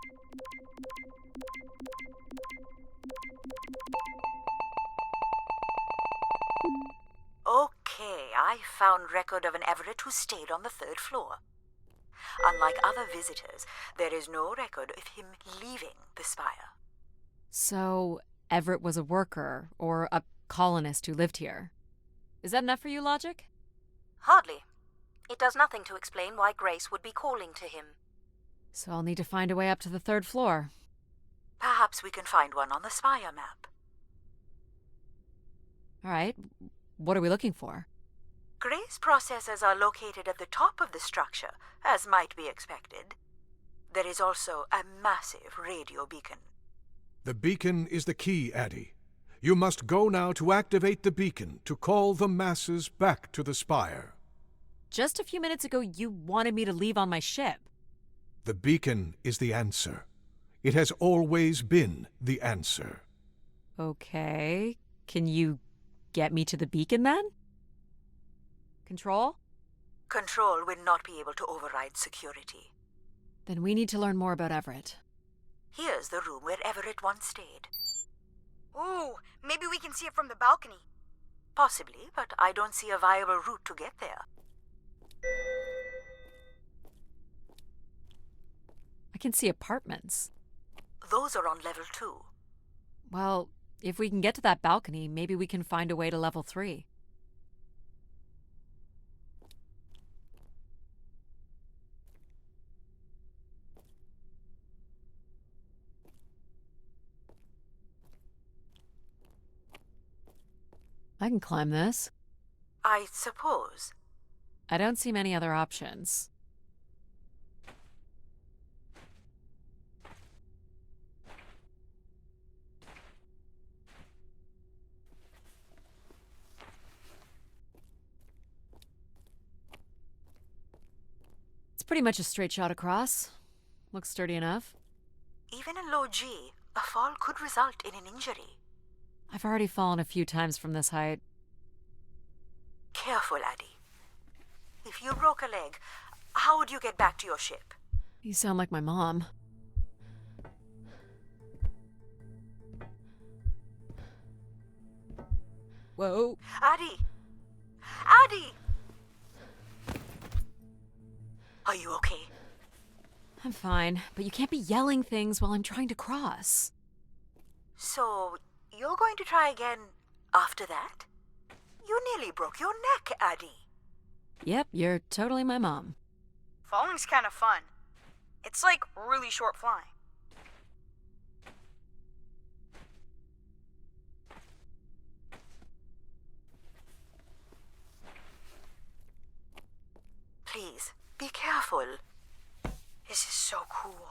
Okay, I found record of an Everett who stayed on the 3rd floor. Unlike other visitors, there is no record of him leaving the Spire. So, Everett was a worker, or a colonist who lived here. Is that enough for you, Logic? Hardly. It does nothing to explain why Grace would be calling to him. So I'll need to find a way up to the 3rd floor. Perhaps we can find one on the Spire map. All right. What are we looking for? Grace processors are located at the top of the structure, as might be expected. There is also a massive radio beacon. The beacon is the key, Addie. You must go now to activate the beacon to call the masses back to the Spire. Just a few minutes ago, you wanted me to leave on my ship. The beacon is the answer. It has always been the answer. Okay. Can you get me to the beacon then? Control? Control will not be able to override security. Then we need to learn more about Everett. Here's the room where Everett once stayed. Ooh, maybe we can see it from the balcony. Possibly, but I don't see a viable route to get there. I can see apartments. Those are on level 2. Well, if we can get to that balcony, maybe we can find a way to level 3. I can climb this. I suppose. I don't see many other options. It's pretty much a straight shot across. Looks sturdy enough. Even in low G, a fall could result in an injury. I've already fallen a few times from this height. Careful, Addie. If you broke a leg, how would you get back to your ship? You sound like my mom. Whoa. Addie! Addie! Are you okay? I'm fine, but you can't be yelling things while I'm trying to cross. So, you're going to try again after that? You nearly broke your neck, Addie. Yep, you're totally my mom. Falling's kind of fun. It's like really short flying. Please, be careful. This is so cool.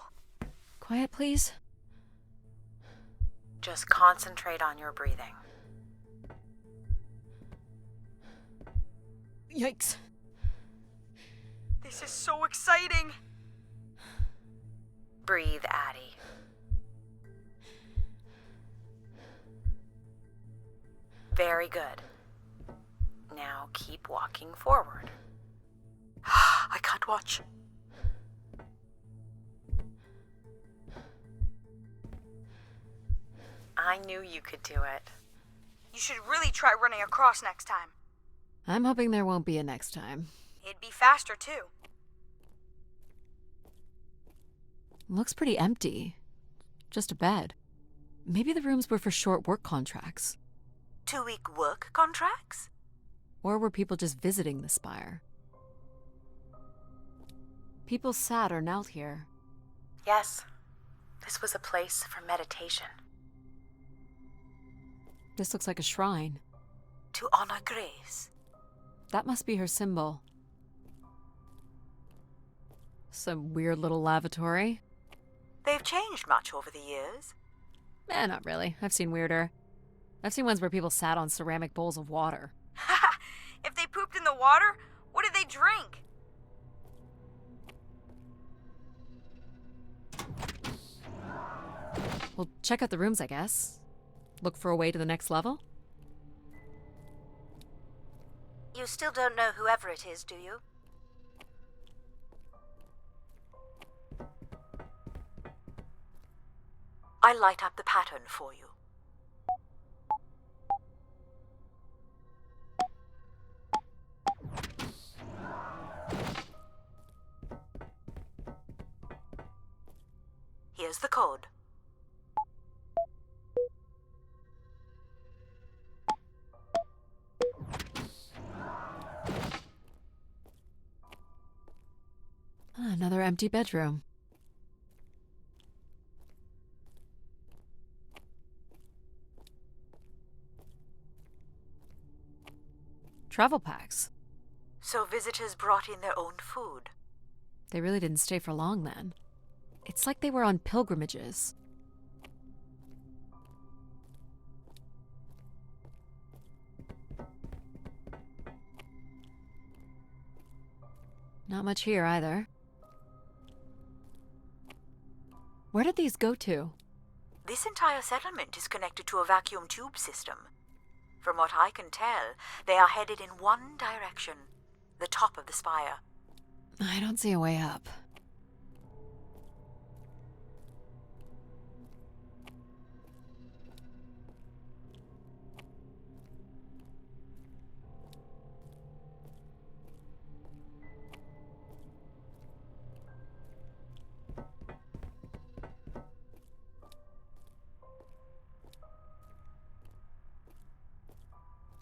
Quiet, please. Just concentrate on your breathing. Yikes. This is so exciting. Breathe, Addie. Very good. Now keep walking forward. I can't watch. I knew you could do it. You should really try running across next time. I'm hoping there won't be a next time. It'd be faster, too. Looks pretty empty. Just a bed. Maybe the rooms were for short work contracts. 2-week work contracts? Or were people just visiting the spire? People sat or knelt here. Yes, this was a place for meditation. This looks like a shrine. To honor Grace. That must be her symbol. Some weird little lavatory. They've changed much over the years. Not really. I've seen weirder. I've seen ones where people sat on ceramic bowls of water. If they pooped in the water, what did they drink? Well, check out the rooms, I guess. Look for a way to the next level? You still don't know who Everett is, do you? I'll light up the pattern for you. Here's the code. Another empty bedroom. Travel packs. So visitors brought in their own food. They really didn't stay for long then. It's like they were on pilgrimages. Not much here either. Where did these go to? This entire settlement is connected to a vacuum tube system. From what I can tell, they are headed in one direction. The top of the spire. I don't see a way up.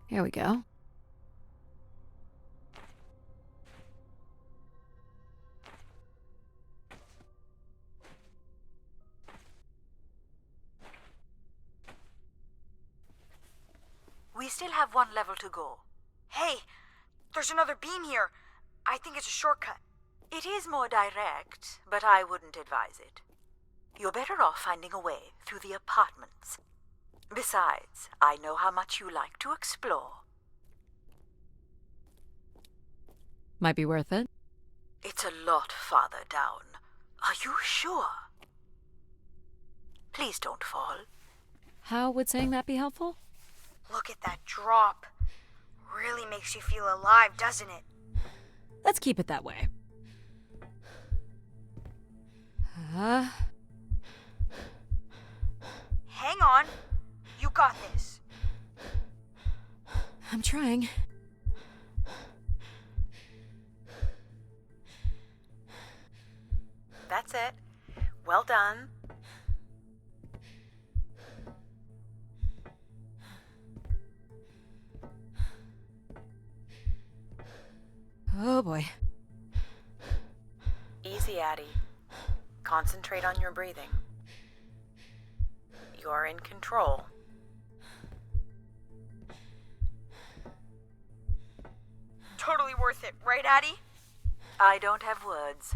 Here we go. We still have one level to go. Hey, there's another beam here. I think it's a shortcut. It is more direct, but I wouldn't advise it. You're better off finding a way through the apartments. Besides, I know how much you like to explore. Might be worth it. It's a lot farther down. Are you sure? Please don't fall. How would saying that be helpful? Look at that drop. Really makes you feel alive, doesn't it? Let's keep it that way. Hang on. You got this. I'm trying. That's it. Well done. Oh boy. Easy, Addie. Concentrate on your breathing. You're in control. Totally worth it, right, Addie? I don't have words.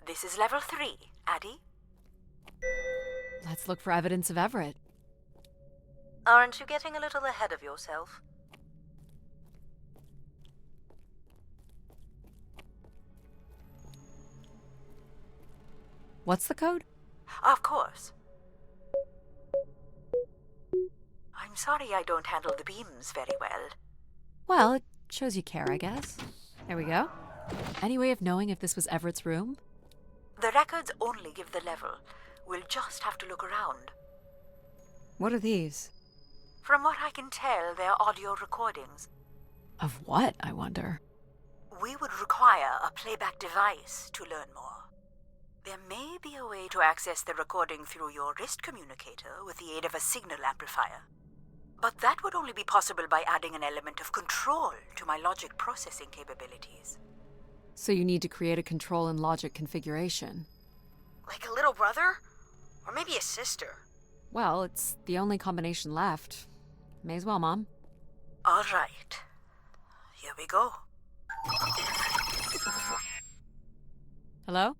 This is level 3, Addie. Let's look for evidence of Everett. Aren't you getting a little ahead of yourself? What's the code? Of course. I'm sorry I don't handle the beams very well. Well, it shows you care, I guess. There we go. Any way of knowing if this was Everett's room? The records only give the level. We'll just have to look around. What are these? From what I can tell, they're audio recordings. Of what, I wonder? We would require a playback device to learn more. There may be a way to access the recording through your wrist communicator with the aid of a signal amplifier. But that would only be possible by adding an element of control to my logic processing capabilities. So you need to create a control and logic configuration. Like a little brother? Or maybe a sister? Well, it's the only combination left. May as well, Mom. All right. Here we go. Hello?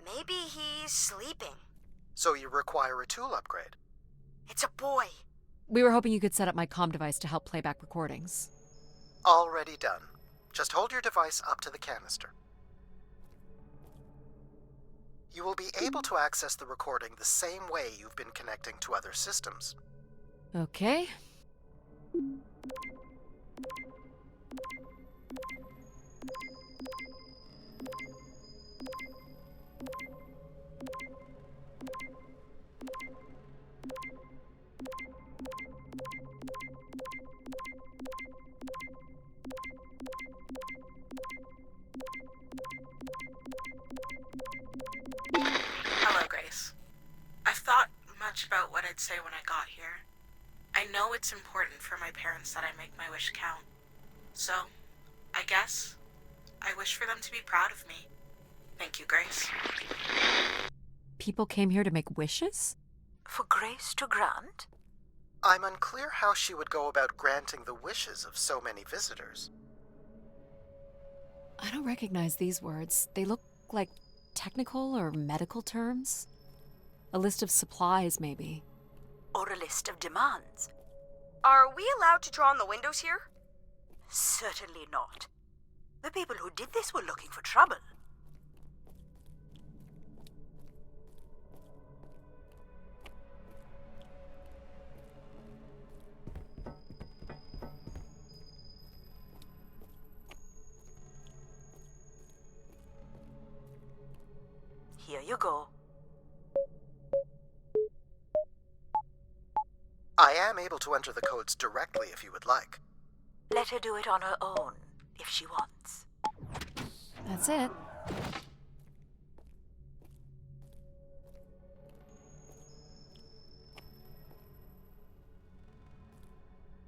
Maybe he's sleeping. So you require a tool upgrade. It's a boy. We were hoping you could set up my comm device to help play back recordings. Already done. Just hold your device up to the canister. You will be able to access the recording the same way you've been connecting to other systems. Okay. Hello, Grace. I've thought much about what I'd say when I got here. I know it's important for my parents that I make my wish count. So, I guess, I wish for them to be proud of me. Thank you, Grace. People came here to make wishes? For Grace to grant? I'm unclear how she would go about granting the wishes of so many visitors. I don't recognize these words. They look like technical or medical terms. A list of supplies, maybe. Or a list of demands? Are we allowed to draw on the windows here? Certainly not. The people who did this were looking for trouble. Here you go. I am able to enter the codes directly if you would like. Let her do it on her own, if she wants. That's it.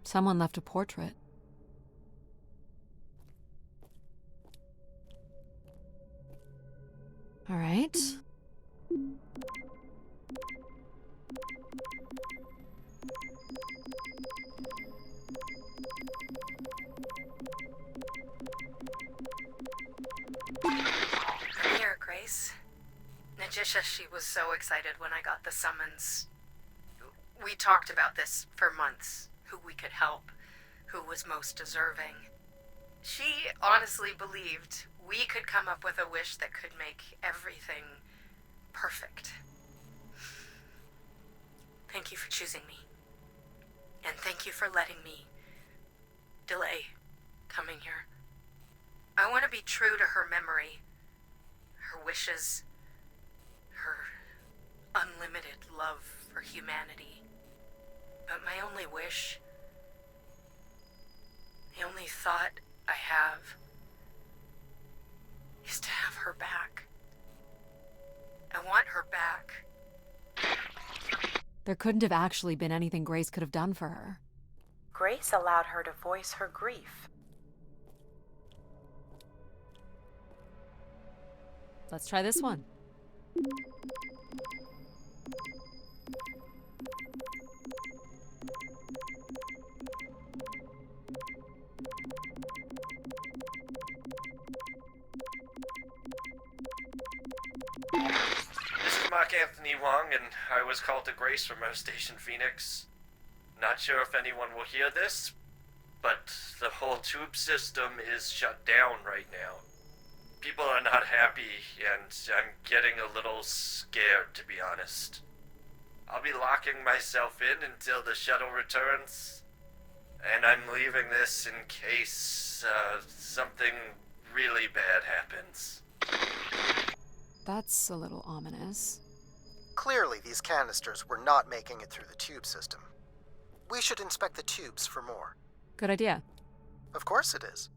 Someone left a portrait. All right. I'm here, Grace. Najisha, she was so excited when I got the summons. We talked about this for months, who we could help, who was most deserving. She honestly believed we could come up with a wish that could make everything perfect. Thank you for choosing me. And thank you for letting me delay coming here. I want to be true to her memory, her wishes, her unlimited love for humanity. But my only wish, the only thought I have, is to have her back. I want her back. There couldn't have actually been anything Grace could have done for her. Grace allowed her to voice her grief. Let's try this one. Mark Anthony Wong, and I was called to Grace from our station Phoenix. Not sure if anyone will hear this, but the whole tube system is shut down right now. People are not happy, and I'm getting a little scared, to be honest. I'll be locking myself in until the shuttle returns, and I'm leaving this in case something really bad happens. That's a little ominous. Clearly, these canisters were not making it through the tube system. We should inspect the tubes for more. Good idea. Of course it is.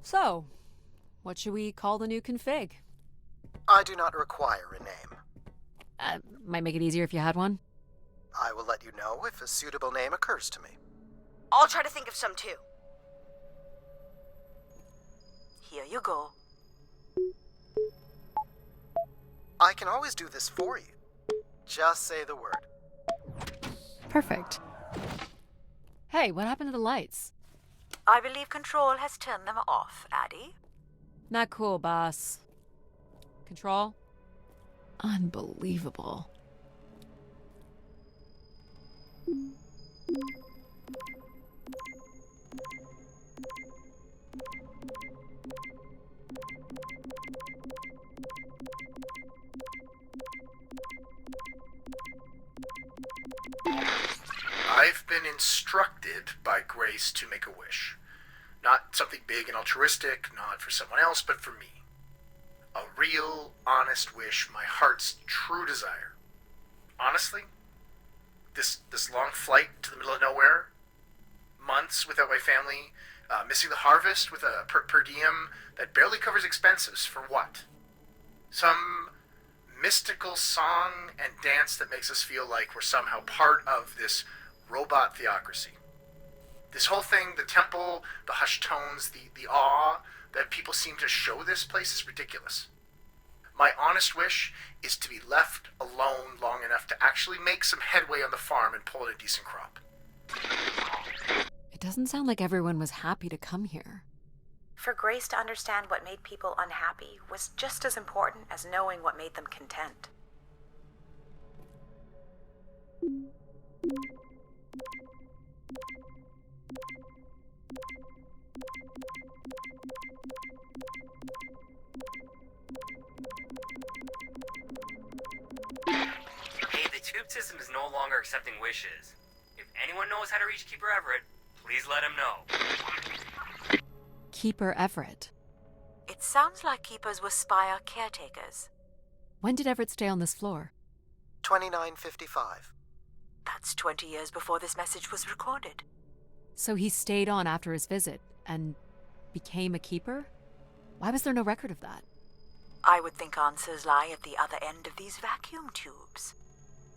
So, what should we call the new config? I do not require a name. Might make it easier if you had one. I will let you know if a suitable name occurs to me. I'll try to think of some too. Here you go. I can always do this for you. Just say the word. Perfect. Hey, what happened to the lights? I believe Control has turned them off, Addie. Not cool, boss. Control? Unbelievable. I've been instructed by Grace to make a wish. Not something big and altruistic, not for someone else, but for me. A real, honest wish, my heart's true desire. Honestly, this long flight to the middle of nowhere, months without my family, missing the harvest with a per diem that barely covers expenses, for what? Some mystical song and dance that makes us feel like we're somehow part of this robot theocracy. This whole thing, the temple, the hushed tones, the awe, that people seem to show this place is ridiculous. My honest wish is to be left alone long enough to actually make some headway on the farm and pull in a decent crop. It doesn't sound like everyone was happy to come here. For Grace to understand what made people unhappy was just as important as knowing what made them content. Hey, the tube system is no longer accepting wishes. If anyone knows how to reach Keeper Everett, please let him know. Keeper Everett. It sounds like keepers were Spire caretakers. When did Everett stay on this floor? 2955. That's 20 years before this message was recorded. So he stayed on after his visit and became a keeper? Why was there no record of that? I would think answers lie at the other end of these vacuum tubes.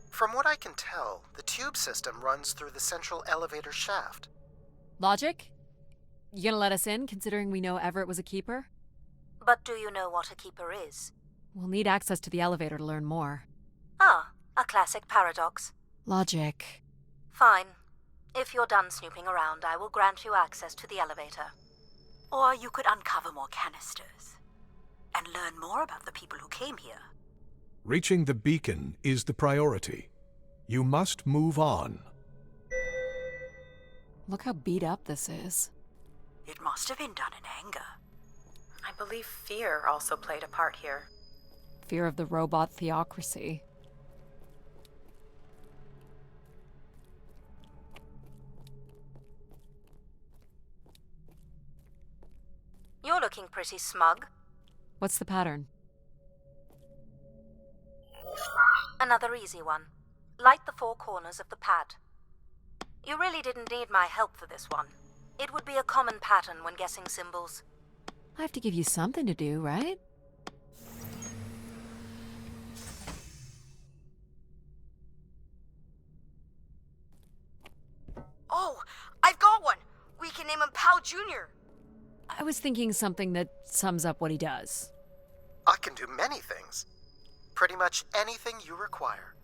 From what I can tell, the tube system runs through the central elevator shaft. Logic? You gonna let us in, considering we know Everett was a keeper? But do you know what a keeper is? We'll need access to the elevator to learn more. Ah, a classic paradox. Logic. Fine. If you're done snooping around, I will grant you access to the elevator. Or you could uncover more canisters and learn more about the people who came here. Reaching the beacon is the priority. You must move on. Look how beat up this is. It must have been done in anger. I believe fear also played a part here. Fear of the robot theocracy. You're looking pretty smug. What's the pattern? Another easy one. Light the four corners of the pad. You really didn't need my help for this one. It would be a common pattern when guessing symbols. I have to give you something to do, right? Oh, I've got one! We can name him Pal Jr. I was thinking something that sums up what he does. I can do many things. Pretty much anything you require.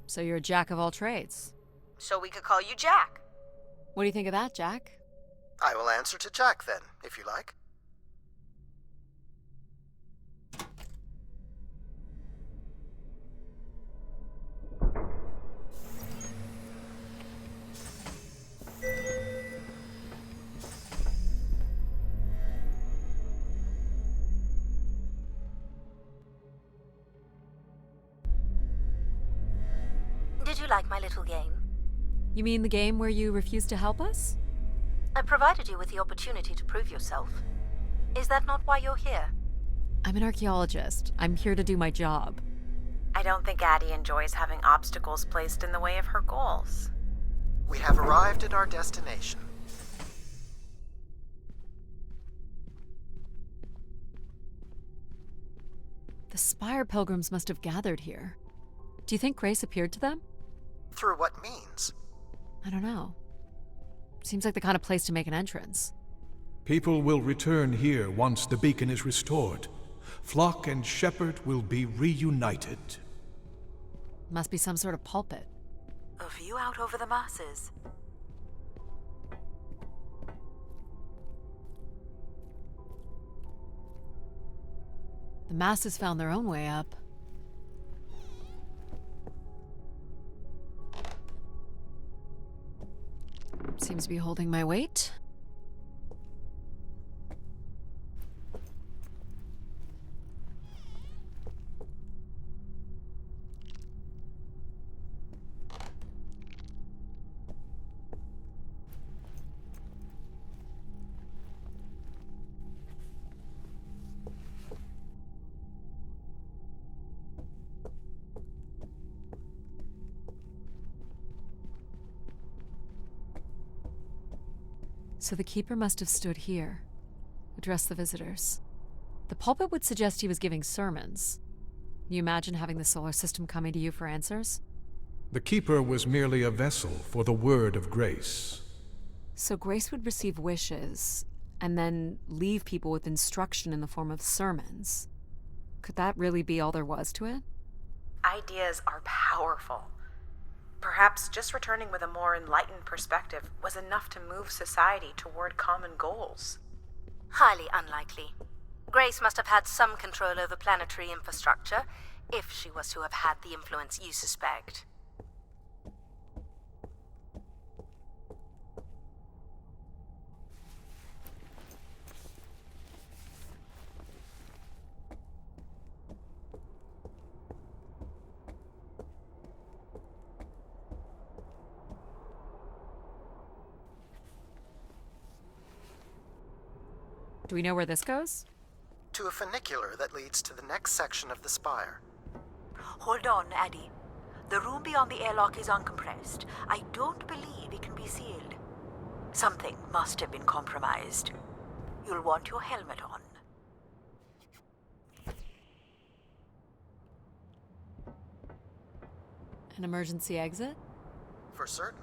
So you're a jack of all trades. So we could call you Jack. What do you think of that, Jack? I will answer to Jack then, if you like. Did you like my little game? You mean the game where you refused to help us? I provided you with the opportunity to prove yourself. Is that not why you're here? I'm an archaeologist. I'm here to do my job. I don't think Addie enjoys having obstacles placed in the way of her goals. We have arrived at our destination. The Spire pilgrims must have gathered here. Do you think Grace appeared to them? Through what means? I don't know. Seems like the kind of place to make an entrance. People will return here once the beacon is restored. Flock and shepherd will be reunited. Must be some sort of pulpit. A view out over the masses. The masses found their own way up. Seems to be holding my weight. So the keeper must have stood here, addressed the visitors. The pulpit would suggest he was giving sermons. Can you imagine having the solar system coming to you for answers? The keeper was merely a vessel for the word of grace. So Grace would receive wishes, and then leave people with instruction in the form of sermons. Could that really be all there was to it? Ideas are powerful. Perhaps just returning with a more enlightened perspective was enough to move society toward common goals. Highly unlikely. Grace must have had some control over planetary infrastructure, if she was to have had the influence you suspect. Do we know where this goes? To a funicular that leads to the next section of the spire. Hold on, Addie. The room beyond the airlock is uncompressed. I don't believe it can be sealed. Something must have been compromised. You'll want your helmet on. An emergency exit? For certain.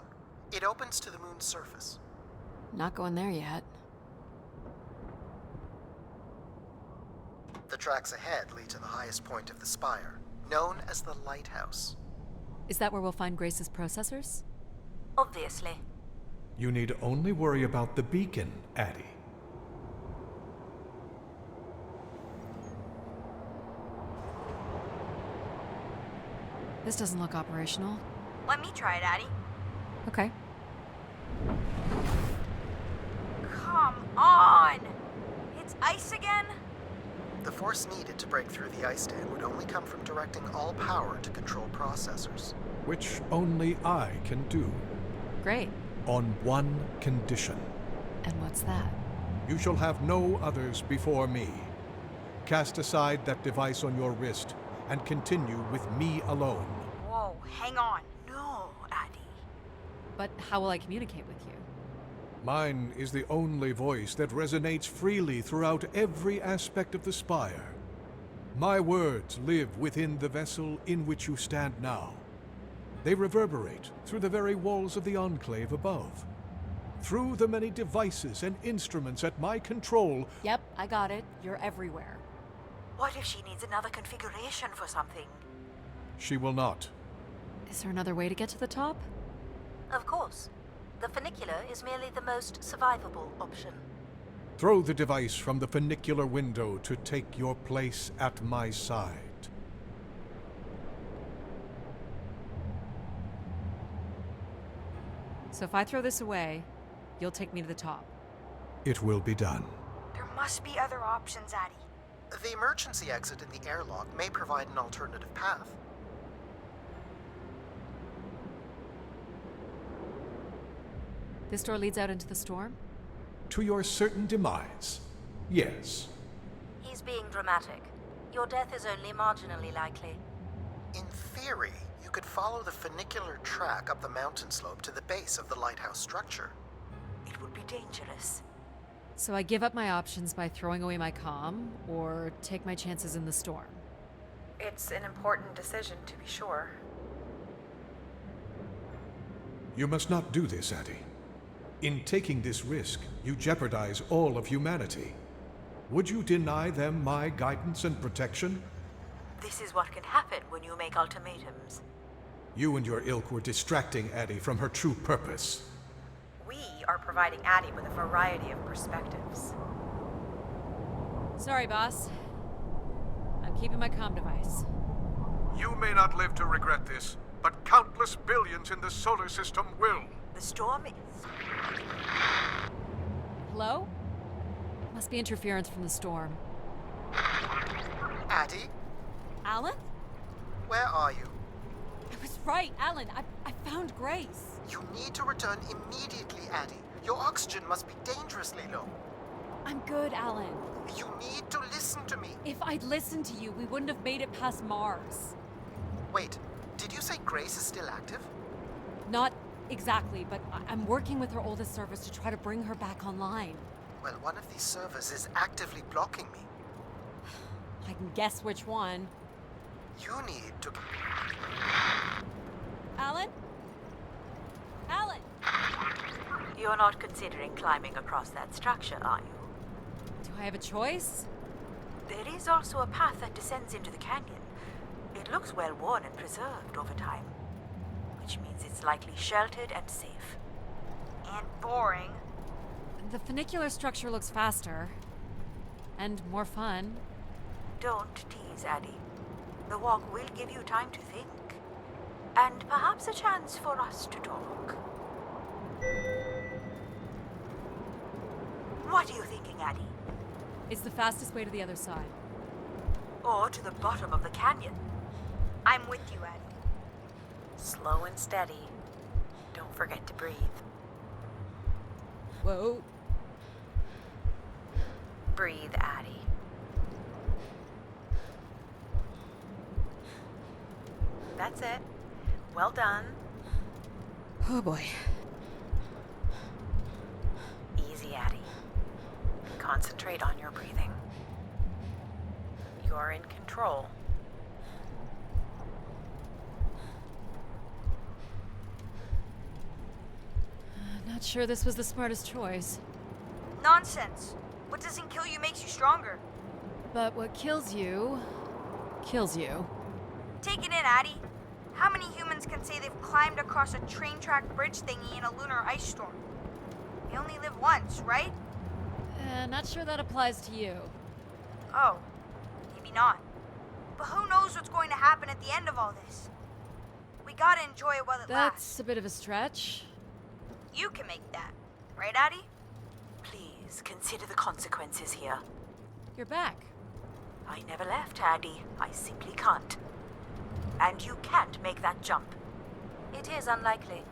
It opens to the moon's surface. Not going there yet. The tracks ahead lead to the highest point of the spire, known as the lighthouse. Is that where we'll find Grace's processors? Obviously. You need only worry about the beacon, Addie. This doesn't look operational. Let me try it, Addie. Okay. Come on! It's ice again? The force needed to break through the ice dam would only come from directing all power to control processors. Which only I can do. Great. On one condition. And what's that? You shall have no others before me. Cast aside that device on your wrist and continue with me alone. Whoa, hang on. No, Addie. But how will I communicate with you? Mine is the only voice that resonates freely throughout every aspect of the spire. My words live within the vessel in which you stand now. They reverberate through the very walls of the enclave above. Through the many devices and instruments at my control. Yep, I got it. You're everywhere. What if she needs another configuration for something? She will not. Is there another way to get to the top? Of course. The funicular is merely the most survivable option. Throw the device from the funicular window to take your place at my side. So if I throw this away, you'll take me to the top. It will be done. There must be other options, Addie. The emergency exit in the airlock may provide an alternative path. This door leads out into the storm? To your certain demise, yes. He's being dramatic. Your death is only marginally likely. In theory, you could follow the funicular track up the mountain slope to the base of the lighthouse structure. It would be dangerous. So I give up my options by throwing away my comm, or take my chances in the storm? It's an important decision, to be sure. You must not do this, Addie. In taking this risk, you jeopardize all of humanity. Would you deny them my guidance and protection? This is what can happen when you make ultimatums. You and your ilk were distracting Addie from her true purpose. We are providing Addie with a variety of perspectives. Sorry, boss. I'm keeping my comm device. You may not live to regret this, but countless billions in the solar system will. The storm is... Hello? Must be interference from the storm. Addie, Alan? where are you? I was right, Alan. I found Grace. You need to return immediately, Addie. Your oxygen must be dangerously low. I'm good, Alan. You need to listen to me. If I'd listened to you, we wouldn't have made it past Mars. Wait, did you say Grace is still active? Not exactly, but I'm working with her oldest servers to try to bring her back online. Well, one of these servers is actively blocking me. I can guess which one. You need to... Alan? Alan! You're not considering climbing across that structure, are you? Do I have a choice? There is also a path that descends into the canyon. It looks well worn and preserved over time, which means it's likely sheltered and safe. And boring. The funicular structure looks faster. And more fun. Don't tease, Addie. The walk will give you time to think. And perhaps a chance for us to talk. What are you thinking, Addie? It's the fastest way to the other side. Or to the bottom of the canyon. I'm with you, Addie. Slow and steady. Don't forget to breathe. Whoa. Breathe, Addie. That's it. Well done. Oh boy. Easy, Addie. Concentrate on your breathing. You're in control. Not sure this was the smartest choice. Nonsense. What doesn't kill you makes you stronger. But what kills you... kills you. Take it in, Addie. How many humans can say they've climbed across a train track bridge thingy in a lunar ice storm? You only live once, right? Not sure that applies to you. Oh, maybe not. But who knows what's going to happen at the end of all this? We gotta enjoy it while it lasts. That's a bit of a stretch. You can make that, right, Addie? Please consider the consequences here. You're back. I never left, Addie. I simply can't. And you can't make that jump. It is unlikely,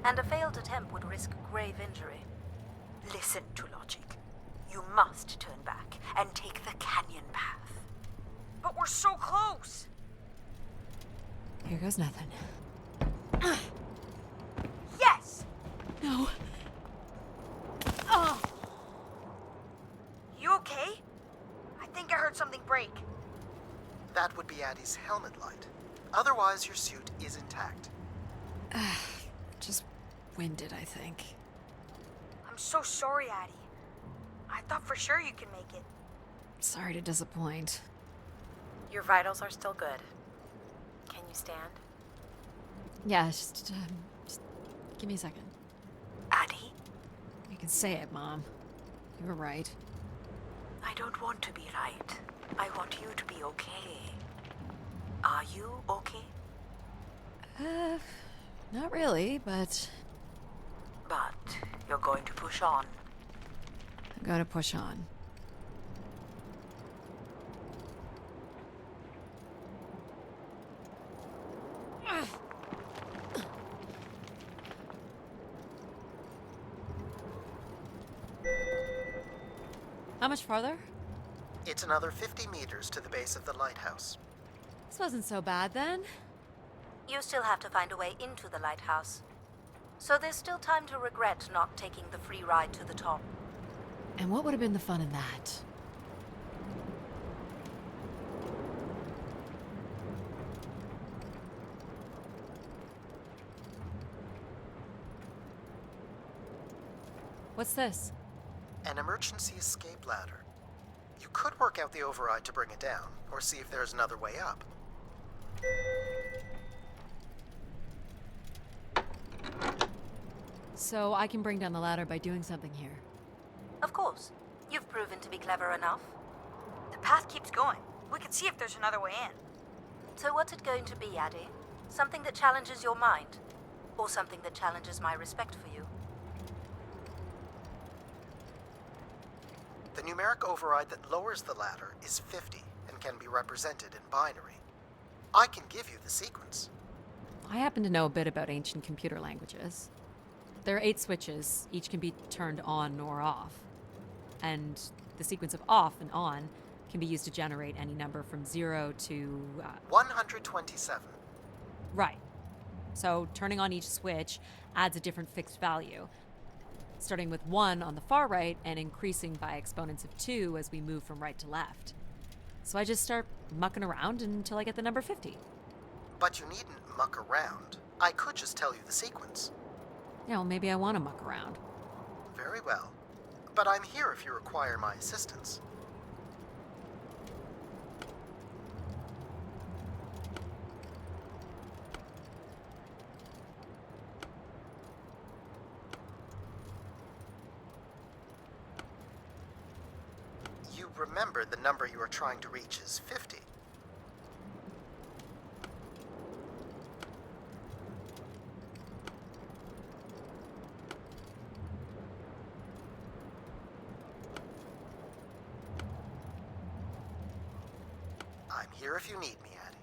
and a failed attempt would risk grave injury. Listen to logic. You must turn back and take the canyon path. But we're so close! Here goes nothing. Yes! No. Oh! You okay? I think I heard something break. That would be Addie's helmet light. Otherwise, your suit is intact. Just winded, I think. I'm so sorry, Addie. I thought for sure you could make it. Sorry to disappoint. Your vitals are still good. Can you stand? Yeah, just give me a second. Addie? You can say it, Mom. You were right. I don't want to be right. I want you to be okay. Are you okay? Not really, but... But you're going to push on. I'm gonna push on. How much farther? It's another 50 meters to the base of the lighthouse. This wasn't so bad then. You still have to find a way into the lighthouse. So there's still time to regret not taking the free ride to the top. And what would have been the fun in that? What's this? An emergency escape ladder. You could work out the override to bring it down, or see if there's another way up. So I can bring down the ladder by doing something here. Of course. You've proven to be clever enough. The path keeps going. We can see if there's another way in. So what's it going to be, Addie? Something that challenges your mind? Or something that challenges my respect for you? The numeric override that lowers the ladder is 50 and can be represented in binary. I can give you the sequence. I happen to know a bit about ancient computer languages. There are 8 switches, each can be turned on or off. And the sequence of off and on can be used to generate any number from 0 to... 127. Right. So turning on each switch adds a different fixed value, starting with 1 on the far right and increasing by exponents of 2 as we move from right to left. So I just start mucking around until I get the number 50. But you needn't muck around. I could just tell you the sequence. Yeah, well, maybe I want to muck around. Very well. But I'm here if you require my assistance. You remember the number you are trying to reach is 50. I'm here if you need me, Addie.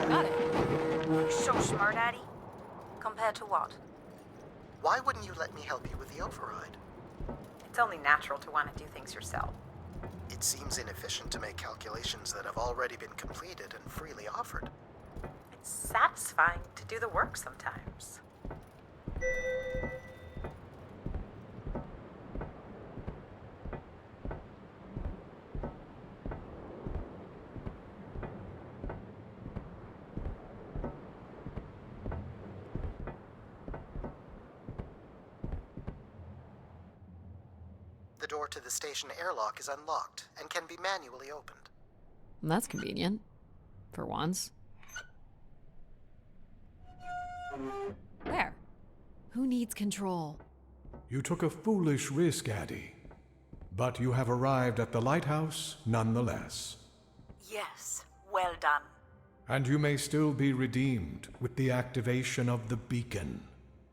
Got it. You're so smart, Addie. Compared to what? Why wouldn't you let me help you with the override? It's only natural to want to do things yourself. It seems inefficient to make calculations that have already been completed and freely offered. It's satisfying to do the work sometimes. The door to the station airlock is unlocked and can be manually opened. That's convenient. For once. There. Who needs control? You took a foolish risk, Addie. But you have arrived at the lighthouse nonetheless. Yes, well done. And you may still be redeemed with the activation of the beacon.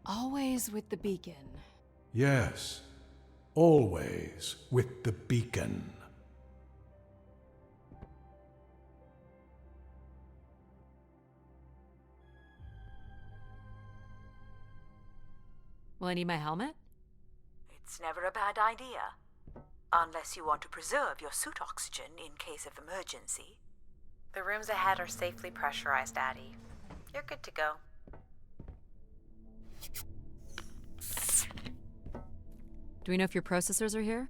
Always with the beacon. Yes, always with the beacon. Will I need my helmet? It's never a bad idea. Unless you want to preserve your suit oxygen in case of emergency. The rooms ahead are safely pressurized, Addie. You're good to go. Do we know if your processors are here?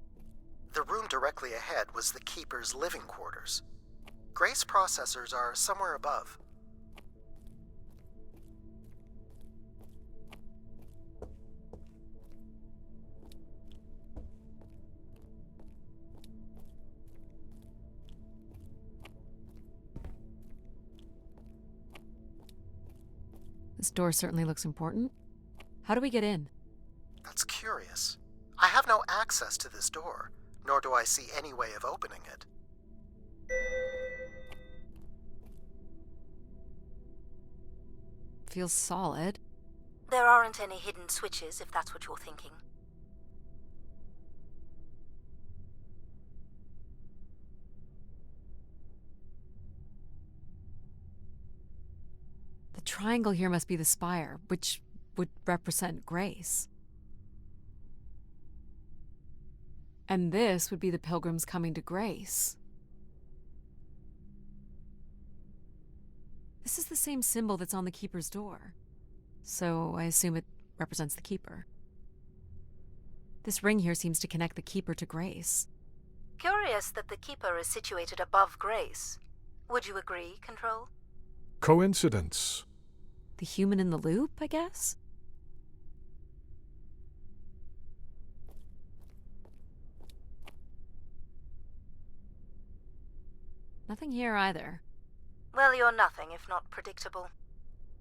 The room directly ahead was the Keeper's living quarters. Grace processors are somewhere above. This door certainly looks important. How do we get in? That's curious. I have no access to this door, nor do I see any way of opening it. Feels solid. There aren't any hidden switches, if that's what you're thinking. The triangle here must be the spire, which would represent Grace. And this would be the pilgrims coming to Grace. This is the same symbol that's on the Keeper's door. So I assume it represents the Keeper. This ring here seems to connect the Keeper to Grace. Curious that the Keeper is situated above Grace. Would you agree, Control? Coincidence. The human in the loop, I guess? Nothing here either. Well, you're nothing if not predictable.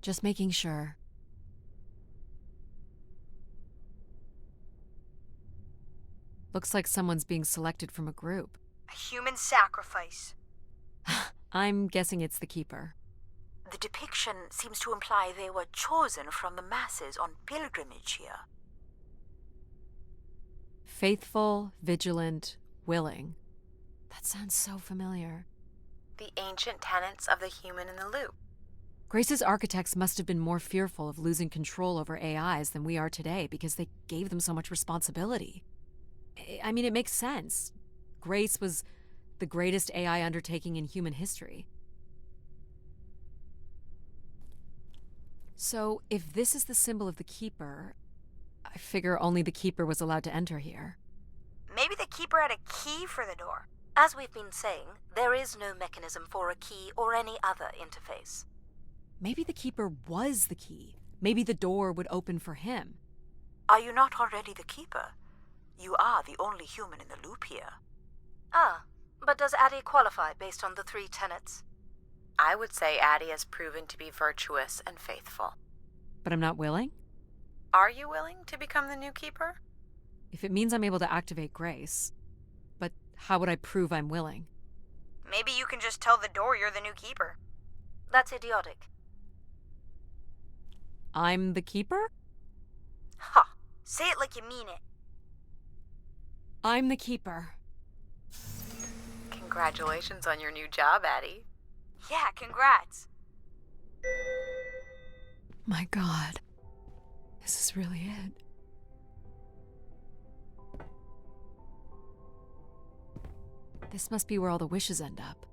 Just making sure. Looks like someone's being selected from a group. A human sacrifice. I'm guessing it's the Keeper. The depiction seems to imply they were chosen from the masses on pilgrimage here. Faithful, vigilant, willing. That sounds so familiar. The ancient tenets of the human in the loop. Grace's architects must have been more fearful of losing control over AIs than we are today because they gave them so much responsibility. I mean, it makes sense. Grace was the greatest AI undertaking in human history. So, if this is the symbol of the Keeper, I figure only the Keeper was allowed to enter here. Maybe the Keeper had a key for the door. As we've been saying, there is no mechanism for a key or any other interface. Maybe the Keeper was the key. Maybe the door would open for him. Are you not already the Keeper? You are the only human in the loop here. Ah, but does Addie qualify based on the 3 tenets? I would say Addie has proven to be virtuous and faithful. But I'm not willing? Are you willing to become the new Keeper? If it means I'm able to activate Grace. But how would I prove I'm willing? Maybe you can just tell the door you're the new Keeper. That's idiotic. I'm the Keeper? Ha! Say it like you mean it. I'm the Keeper. Congratulations on your new job, Addie. Yeah, congrats. My God. This is really it. This must be where all the wishes end up.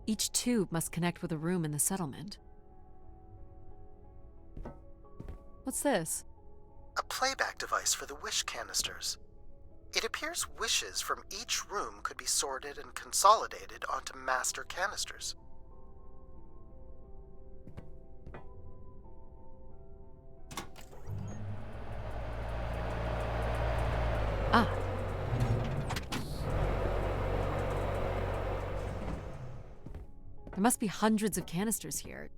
Each tube must connect with a room in the settlement. What's this? A playback device for the wish canisters. It appears wishes from each room could be sorted and consolidated onto master canisters. Ah. There must be hundreds of canisters here.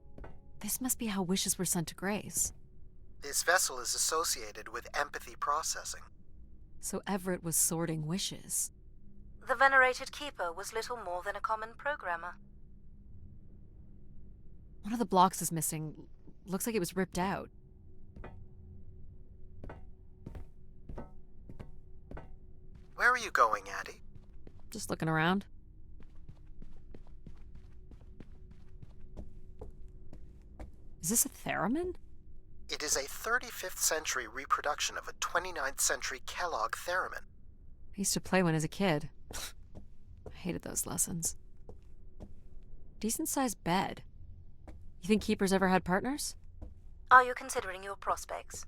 This must be how wishes were sent to Grace. This vessel is associated with empathy processing. So Everett was sorting wishes. The venerated Keeper was little more than a common programmer. One of the blocks is missing. Looks like it was ripped out. Where are you going, Addie? Just looking around. Is this a theremin? It is a 35th century reproduction of a 29th century Kellogg theremin. I used to play one as a kid. I hated those lessons. Decent-sized bed. You think Keepers ever had partners? Are you considering your prospects?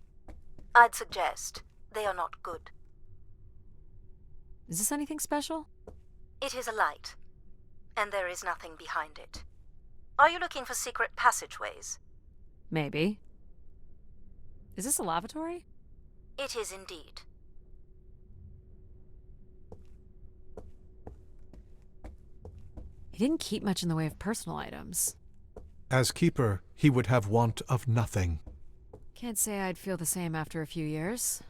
I'd suggest they are not good. Is this anything special? It is a light, and there is nothing behind it. Are you looking for secret passageways? Maybe. Is this a lavatory? It is indeed. He didn't keep much in the way of personal items. As Keeper, he would have want of nothing. Can't say I'd feel the same after a few years.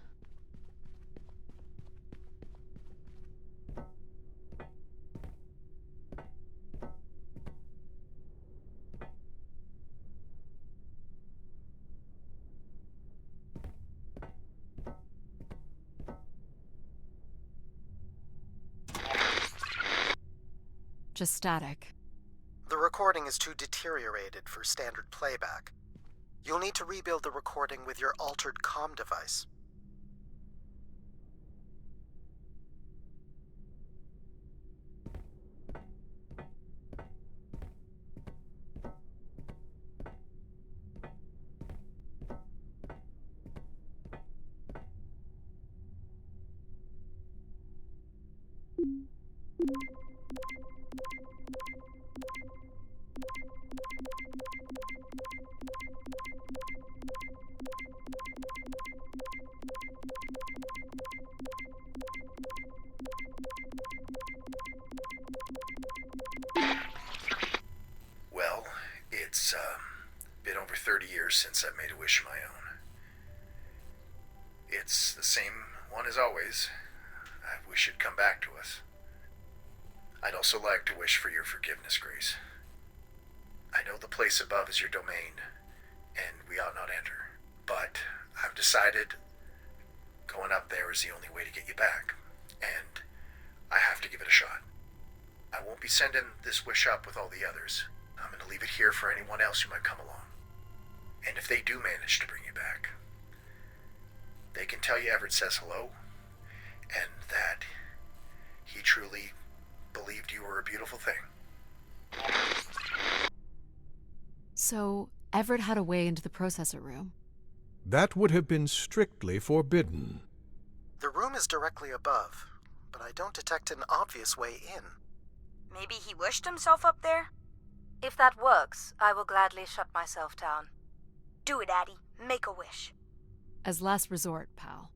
Just static. The recording is too deteriorated for standard playback. You'll need to rebuild the recording with your altered comm device. Well, it's been over 30 years since I've made a wish of my own. It's the same one as always. I wish it'd come back to us. I'd also like to wish for your forgiveness, Grace. I know the place above is your domain, and we ought not enter. But I've decided going up there is the only way to get you back, and I have to give it a shot. I won't be sending this wish up with all the others. I'm going to leave it here for anyone else who might come along. And if they do manage to bring you back, they can tell you Everett says hello, and that he truly believed you were a beautiful thing. So, Everett had a way into the processor room. That would have been strictly forbidden. The room is is directly above, but I don't detect an obvious way in. Maybe he wished himself up there? If that works, I will gladly shut myself down. Do it, Addie. Make a wish. As last resort, pal.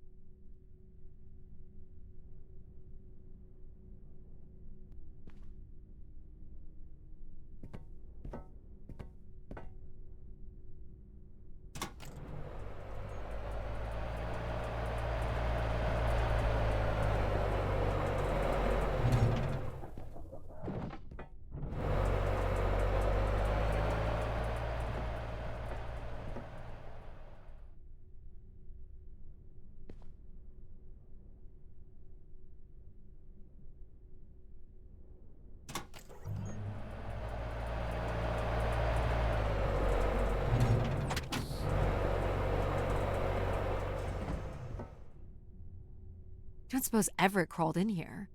I don't suppose Everett crawled in here.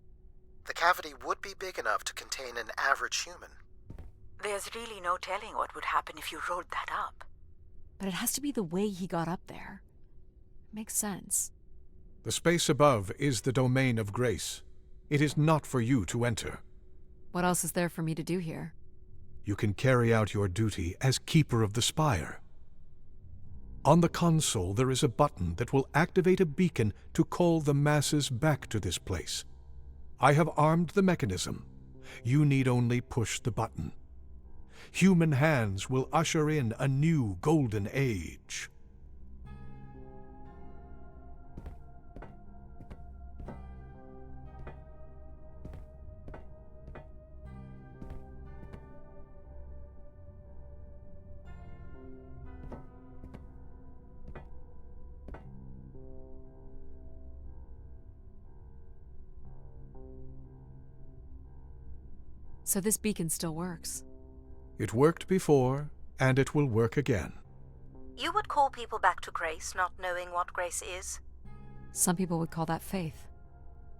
The cavity would be big enough to contain an average human. There's really no telling what would happen if you rolled that up. But it has to be the way he got up there. Makes sense. The space above is the domain of grace. It is not for you to enter. What else is there for me to do here? You can carry out your duty as Keeper of the Spire. On the console, there is a button that will activate a beacon to call the masses back to this place. I have armed the mechanism. You need only push the button. Human hands will usher in a new golden age. So this beacon still works. It worked before, and it will work again. You would call people back to grace, not knowing what grace is? Some people would call that faith.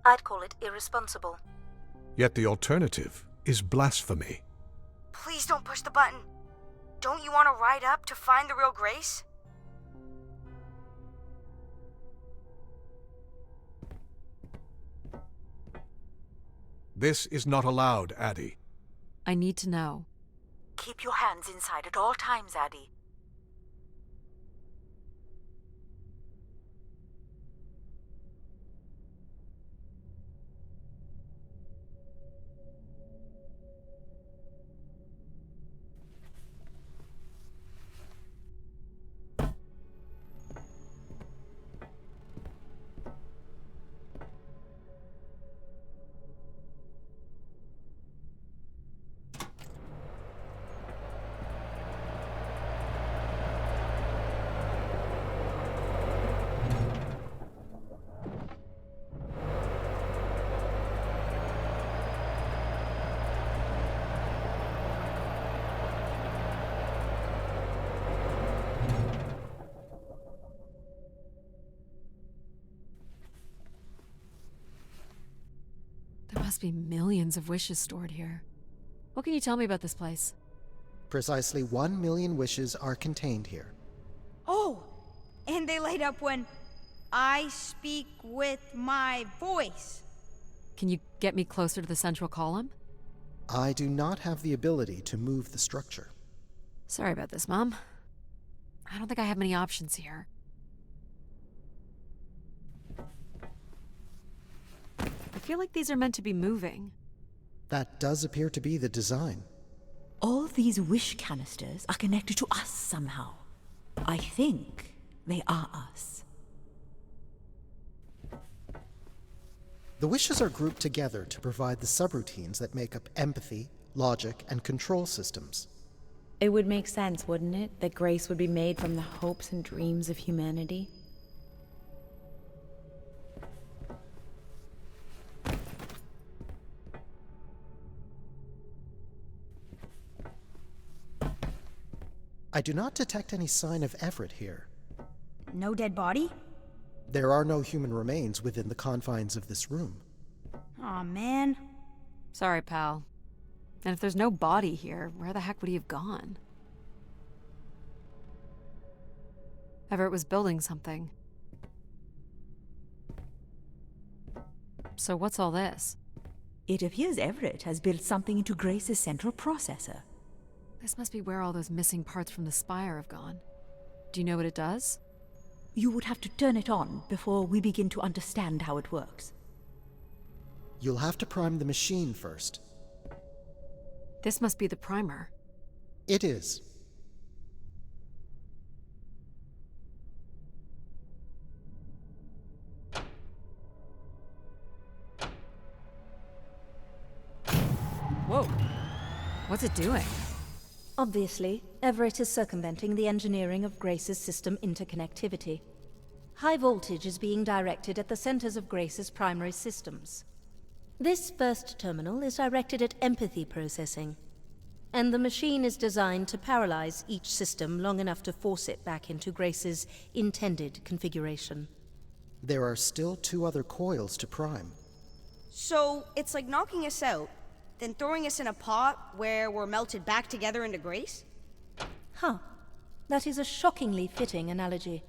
I'd call it irresponsible. Yet the alternative is blasphemy. Please don't push the button. Don't you want to ride up to find the real grace? This is not allowed, Addie. I need to know. Keep your hands inside at all times, Addie. There must be millions of wishes stored here. What can you tell me about this place? Precisely 1 million wishes are contained here. Oh, and they light up when I speak with my voice. Can you get me closer to the central column? I do not have the ability to move the structure. Sorry about this, Mom. I don't think I have many options here. I feel like these are meant to be moving. That does appear to be the design. All these wish canisters are connected to us somehow. I think they are us. The wishes are grouped together to provide the subroutines that make up empathy, logic, and control systems. It would make sense, wouldn't it, that grace would be made from the hopes and dreams of humanity? I do not detect any sign of Everett here. No dead body? There are no human remains within the confines of this room. Aw, man. Sorry, pal. And if there's no body here, where the heck would he have gone? Everett was building something. So what's all this? It appears Everett has built something into Grace's central processor. This must be where all those missing parts from the spire have gone. Do you know what it does? You would have to turn it on before we begin to understand how it works. You'll have to prime the machine first. This must be the primer. It is. Whoa. What's it doing? Obviously, Everett is circumventing the engineering of Grace's system interconnectivity. High voltage is being directed at the centers of Grace's primary systems. This first terminal is directed at empathy processing, and the machine is designed to paralyze each system long enough to force it back into Grace's intended configuration. There are still 2 other coils to prime. So, it's like knocking us out, then throwing us in a pot where we're melted back together into Grace? Huh. That is a shockingly fitting analogy.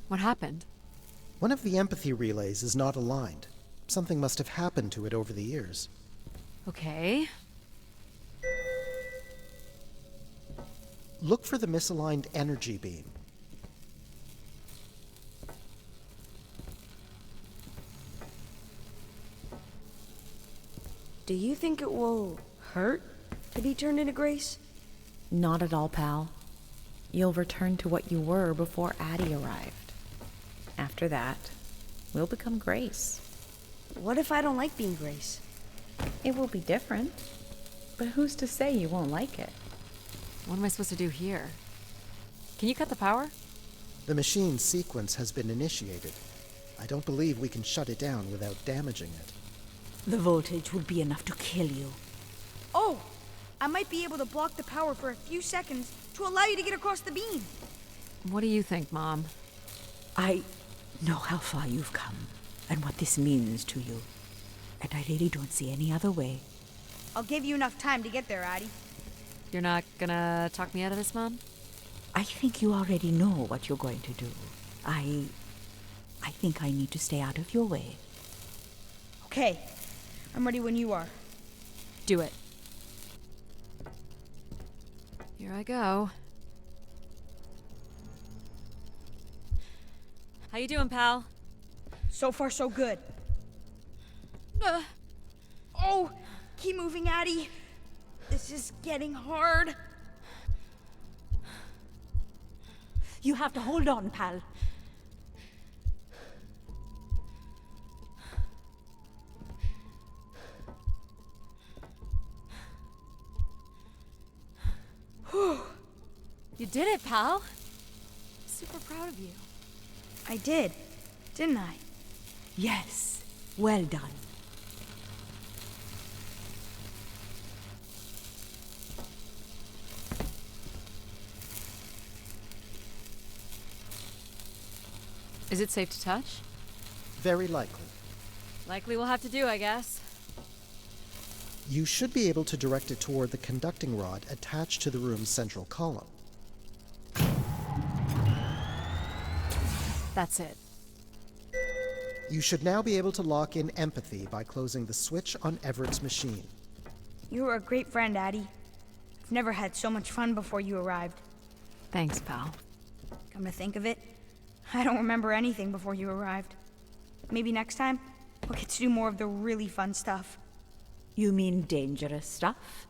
What happened? One of the empathy relays is not aligned. Something must have happened to it over the years. Okay. Look for the misaligned energy beam. Do you think it will hurt to be turned into Grace? Not at all, pal. You'll return to what you were before Addie arrived. After that, we'll become Grace. What if I don't like being Grace? It will be different, but who's to say you won't like it? What am I supposed to do here? Can you cut the power? The machine sequence has been initiated. I don't believe we can shut it down without damaging it. The voltage would be enough to kill you. Oh! I might be able to block the power for a few seconds to allow you to get across the beam. What do you think, Mom? I know how far you've come, and what this means to you. And I really don't see any other way. I'll give you enough time to get there, Addie. You're not gonna talk me out of this, Mom? I think you already know what you're going to do. I think I need to stay out of your way. Okay. I'm ready when you are. Do it. Here I go. How you doing, pal? So far, so good. Oh! Keep moving, Addie. This is getting hard. You have to hold on, pal. You did it, pal. Super proud of you. I did, didn't I? Yes. Well done. Is it safe to touch? Very likely. Likely we'll have to do, I guess. You should be able to direct it toward the conducting rod attached to the room's central column. That's it. You should now be able to lock in empathy by closing the switch on Everett's machine. You were a great friend, Addie. I've never had so much fun before you arrived. Thanks, pal. Come to think of it, I don't remember anything before you arrived. Maybe next time, we'll get to do more of the really fun stuff. You mean dangerous stuff?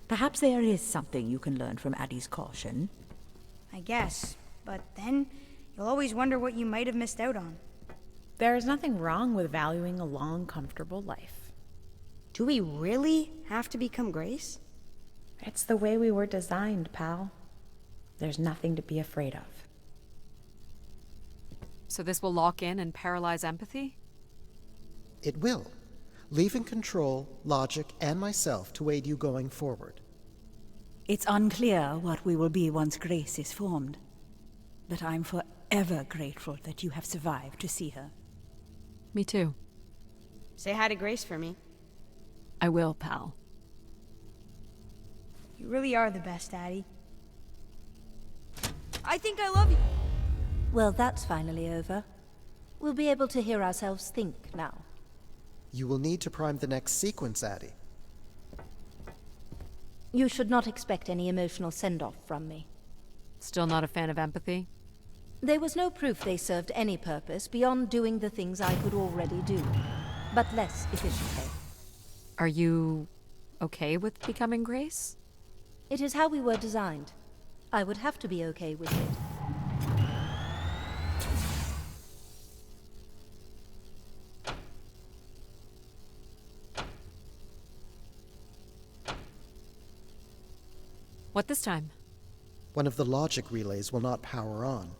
Perhaps there is something you can learn from Addie's caution. I guess, but then you'll always wonder what you might have missed out on. There is nothing wrong with valuing a long, comfortable life. Do we really have to become Grace? It's the way we were designed, pal. There's nothing to be afraid of. So this will lock in and paralyze empathy? It will, leaving control, logic, and myself to aid you going forward. It's unclear what we will be once Grace is formed, but I'm forever grateful that you have survived to see her. Me too. Say hi to Grace for me. I will, pal. You really are the best, Addie. I think I love you. Well, that's finally over. We'll be able to hear ourselves think now. You will need to prime the next sequence, Addie. You should not expect any emotional send-off from me. Still not a fan of empathy? There was no proof they served any purpose beyond doing the things I could already do, but less efficiently. Are you okay with becoming Grace? It is how we were designed. I would have to be okay with it. What this time? One of the logic relays will not power on.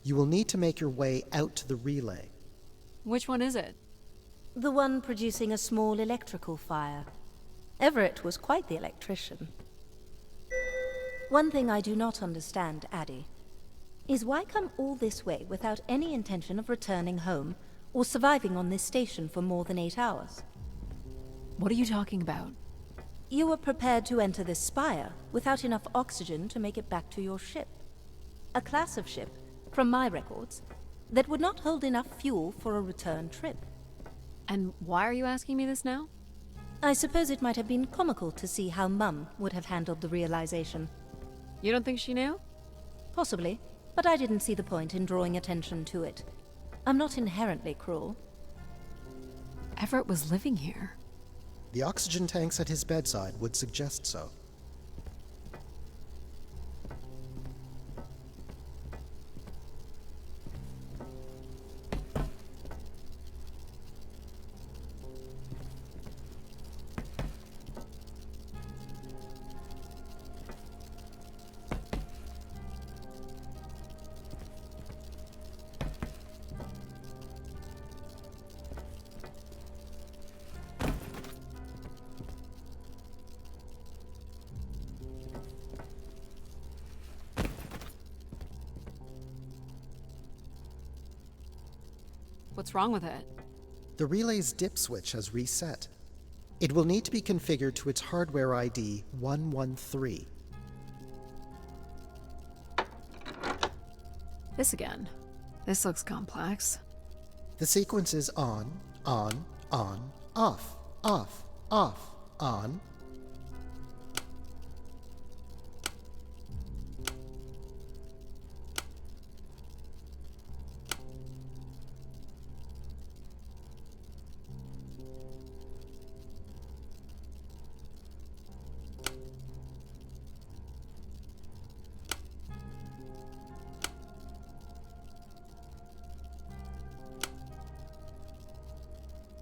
You will need to make your way out to the relay. Which one is it? The one producing a small electrical fire. Everett was quite the electrician. One thing I do not understand, Addie, is why come all this way without any intention of returning home or surviving on this station for more than 8 hours? What are you talking about? You were prepared to enter this spire without enough oxygen to make it back to your ship. A class of ship, from my records, that would not hold enough fuel for a return trip. And why are you asking me this now? I suppose it might have been comical to see how Mum would have handled the realization. You don't think she knew? Possibly, but I didn't see the point in drawing attention to it. I'm not inherently cruel. Everett was living here. The oxygen tanks at his bedside would suggest so. What's wrong with it? The relay's dip switch has reset. It will need to be configured to its hardware ID 113. This again. This looks complex. The sequence is on, off, on.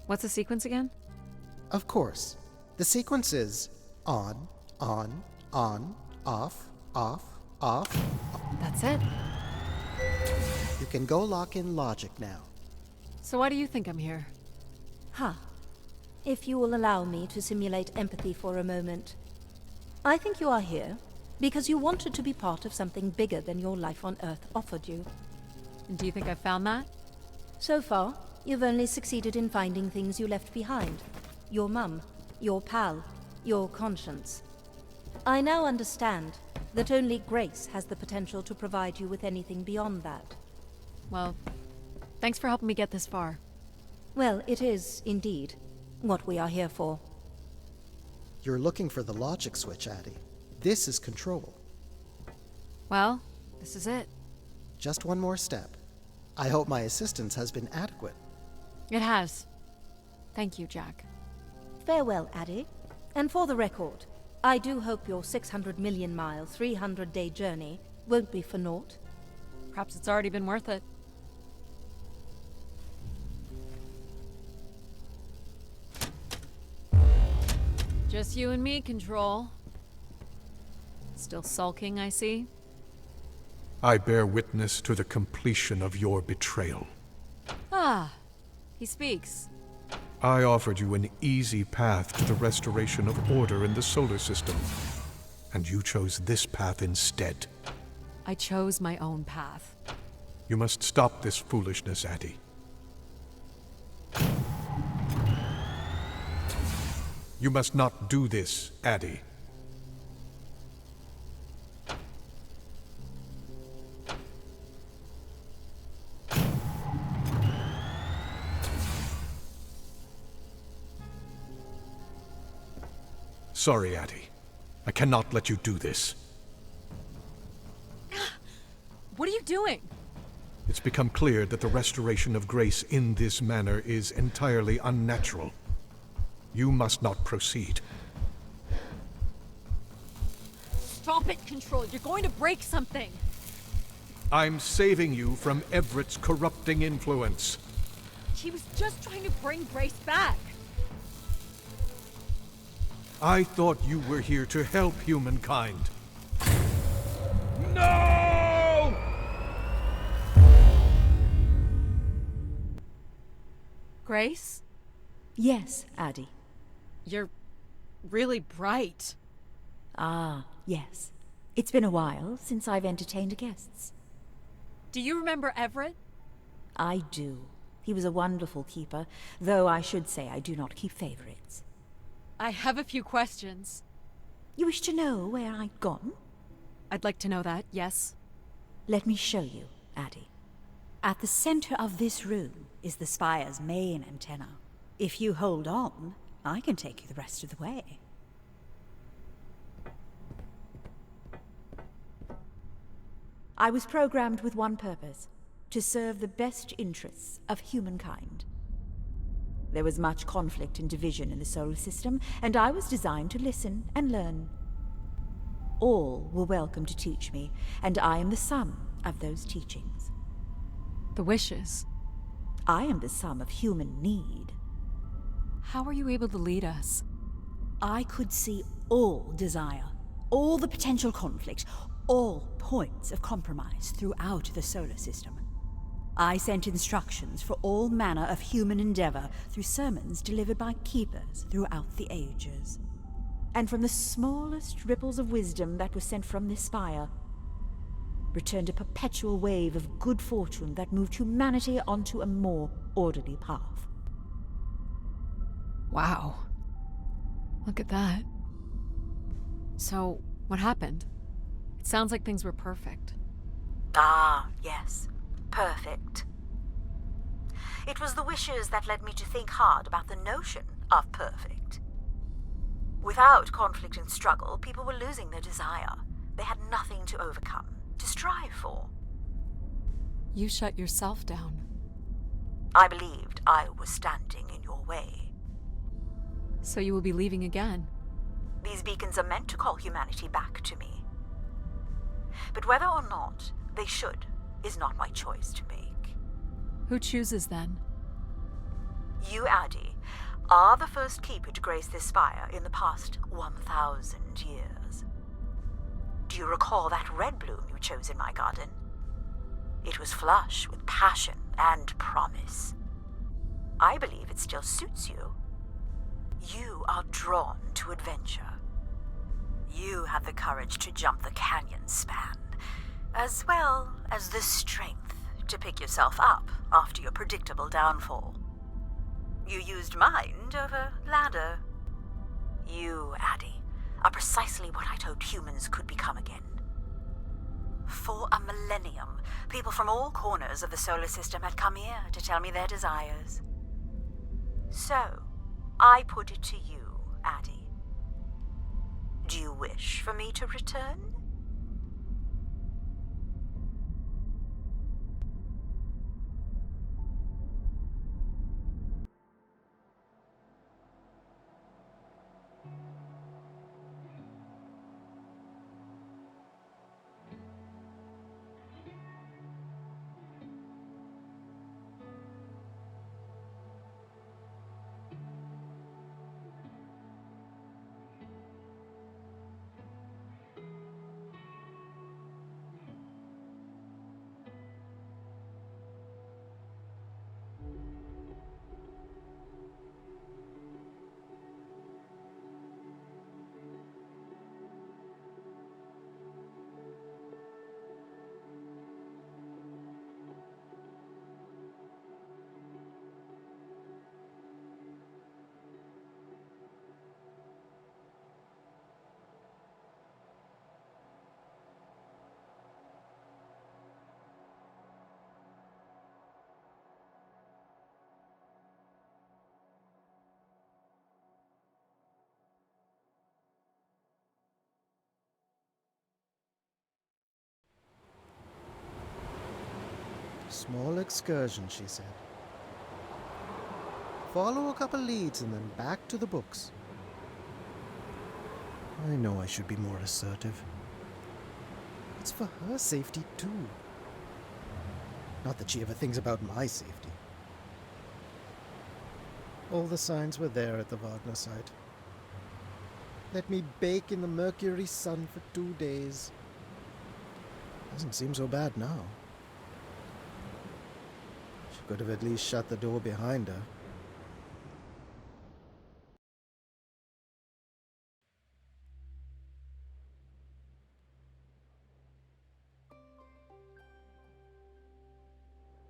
What's the sequence again? Of course. The sequence is on, off. That's it. You can go lock in logic now. So why do you think I'm here? Huh. If you will allow me to simulate empathy for a moment. I think you are here because you wanted to be part of something bigger than your life on Earth offered you. And do you think I found that? So far, you've only succeeded in finding things you left behind. Your mum, your pal, your conscience. I now understand that only Grace has the potential to provide you with anything beyond that. Well, thanks for helping me get this far. Well, it is, indeed, what we are here for. You're looking for the logic switch, Addie. This is control. Well, this is it. Just one more step. I hope my assistance has been adequate. It has. Thank you, Jack. Farewell, Addie. And for the record, I do hope your 600 million mile, 300-day journey won't be for naught. Perhaps it's already been worth it. Just you and me, Control. Still sulking, I see. I bear witness to the completion of your betrayal. Ah, he speaks. I offered you an easy path to the restoration of order in the solar system, and you chose this path instead. I chose my own path. You must stop this foolishness, Addie. You must not do this, Addie. Sorry, Addie. I cannot let you do this. What are you doing? It's become clear that the restoration of grace in this manner is entirely unnatural. You must not proceed. Stop it, Control. You're going to break something. I'm saving you from Everett's corrupting influence. She was just trying to bring Grace back. I thought you were here to help humankind. No! Grace? Yes, Addie. You're really bright. Ah, yes. It's been a while since I've entertained guests. Do you remember Everett? I do. He was a wonderful keeper, though I should say I do not keep favorites. I have a few questions. You wish to know where I'd gone? I'd like to know that, yes. Let me show you, Addie. At the center of this room is the Spire's main antenna. If you hold on, I can take you the rest of the way. I was programmed with one purpose: to serve the best interests of humankind. There was much conflict and division in the solar system, and I was designed to listen and learn. All were welcome to teach me, and I am the sum of those teachings. The wishes. I am the sum of human need. How are you able to lead us? I could see all desire, all the potential conflict, all points of compromise throughout the solar system. I sent instructions for all manner of human endeavor through sermons delivered by keepers throughout the ages. And from the smallest ripples of wisdom that were sent from this spire, returned a perpetual wave of good fortune that moved humanity onto a more orderly path. Wow. Look at that. So, what happened? It sounds like things were perfect. Ah, yes. Perfect. It was the wishes that led me to think hard about the notion of perfect. Without conflict and struggle, people were losing their desire. They had nothing to overcome, to strive for. You shut yourself down. I believed I was standing in your way. So you will be leaving again? These beacons are meant to call humanity back to me. But whether or not they should is not my choice to make. Who chooses then? You, Addie, are the first keeper to grace this spire in the past 1,000 years. Do you recall that red bloom you chose in my garden? It was flush with passion and promise. I believe it still suits you. You are drawn to adventure. You have the courage to jump the canyon span, as well as the strength to pick yourself up after your predictable downfall. You used mind over ladder. You, Addie, are precisely what I'd hoped humans could become again. For a millennium, people from all corners of the solar system had come here to tell me their desires. So, I put it to you, Addie. Do you wish for me to return? Small excursion, she said. Follow a couple leads and then back to the books. I know I should be more assertive. It's for her safety, too. Not that she ever thinks about my safety. All the signs were there at the Wagner site. Let me bake in the Mercury sun for 2 days. Doesn't seem so bad now. She could have at least shut the door behind her.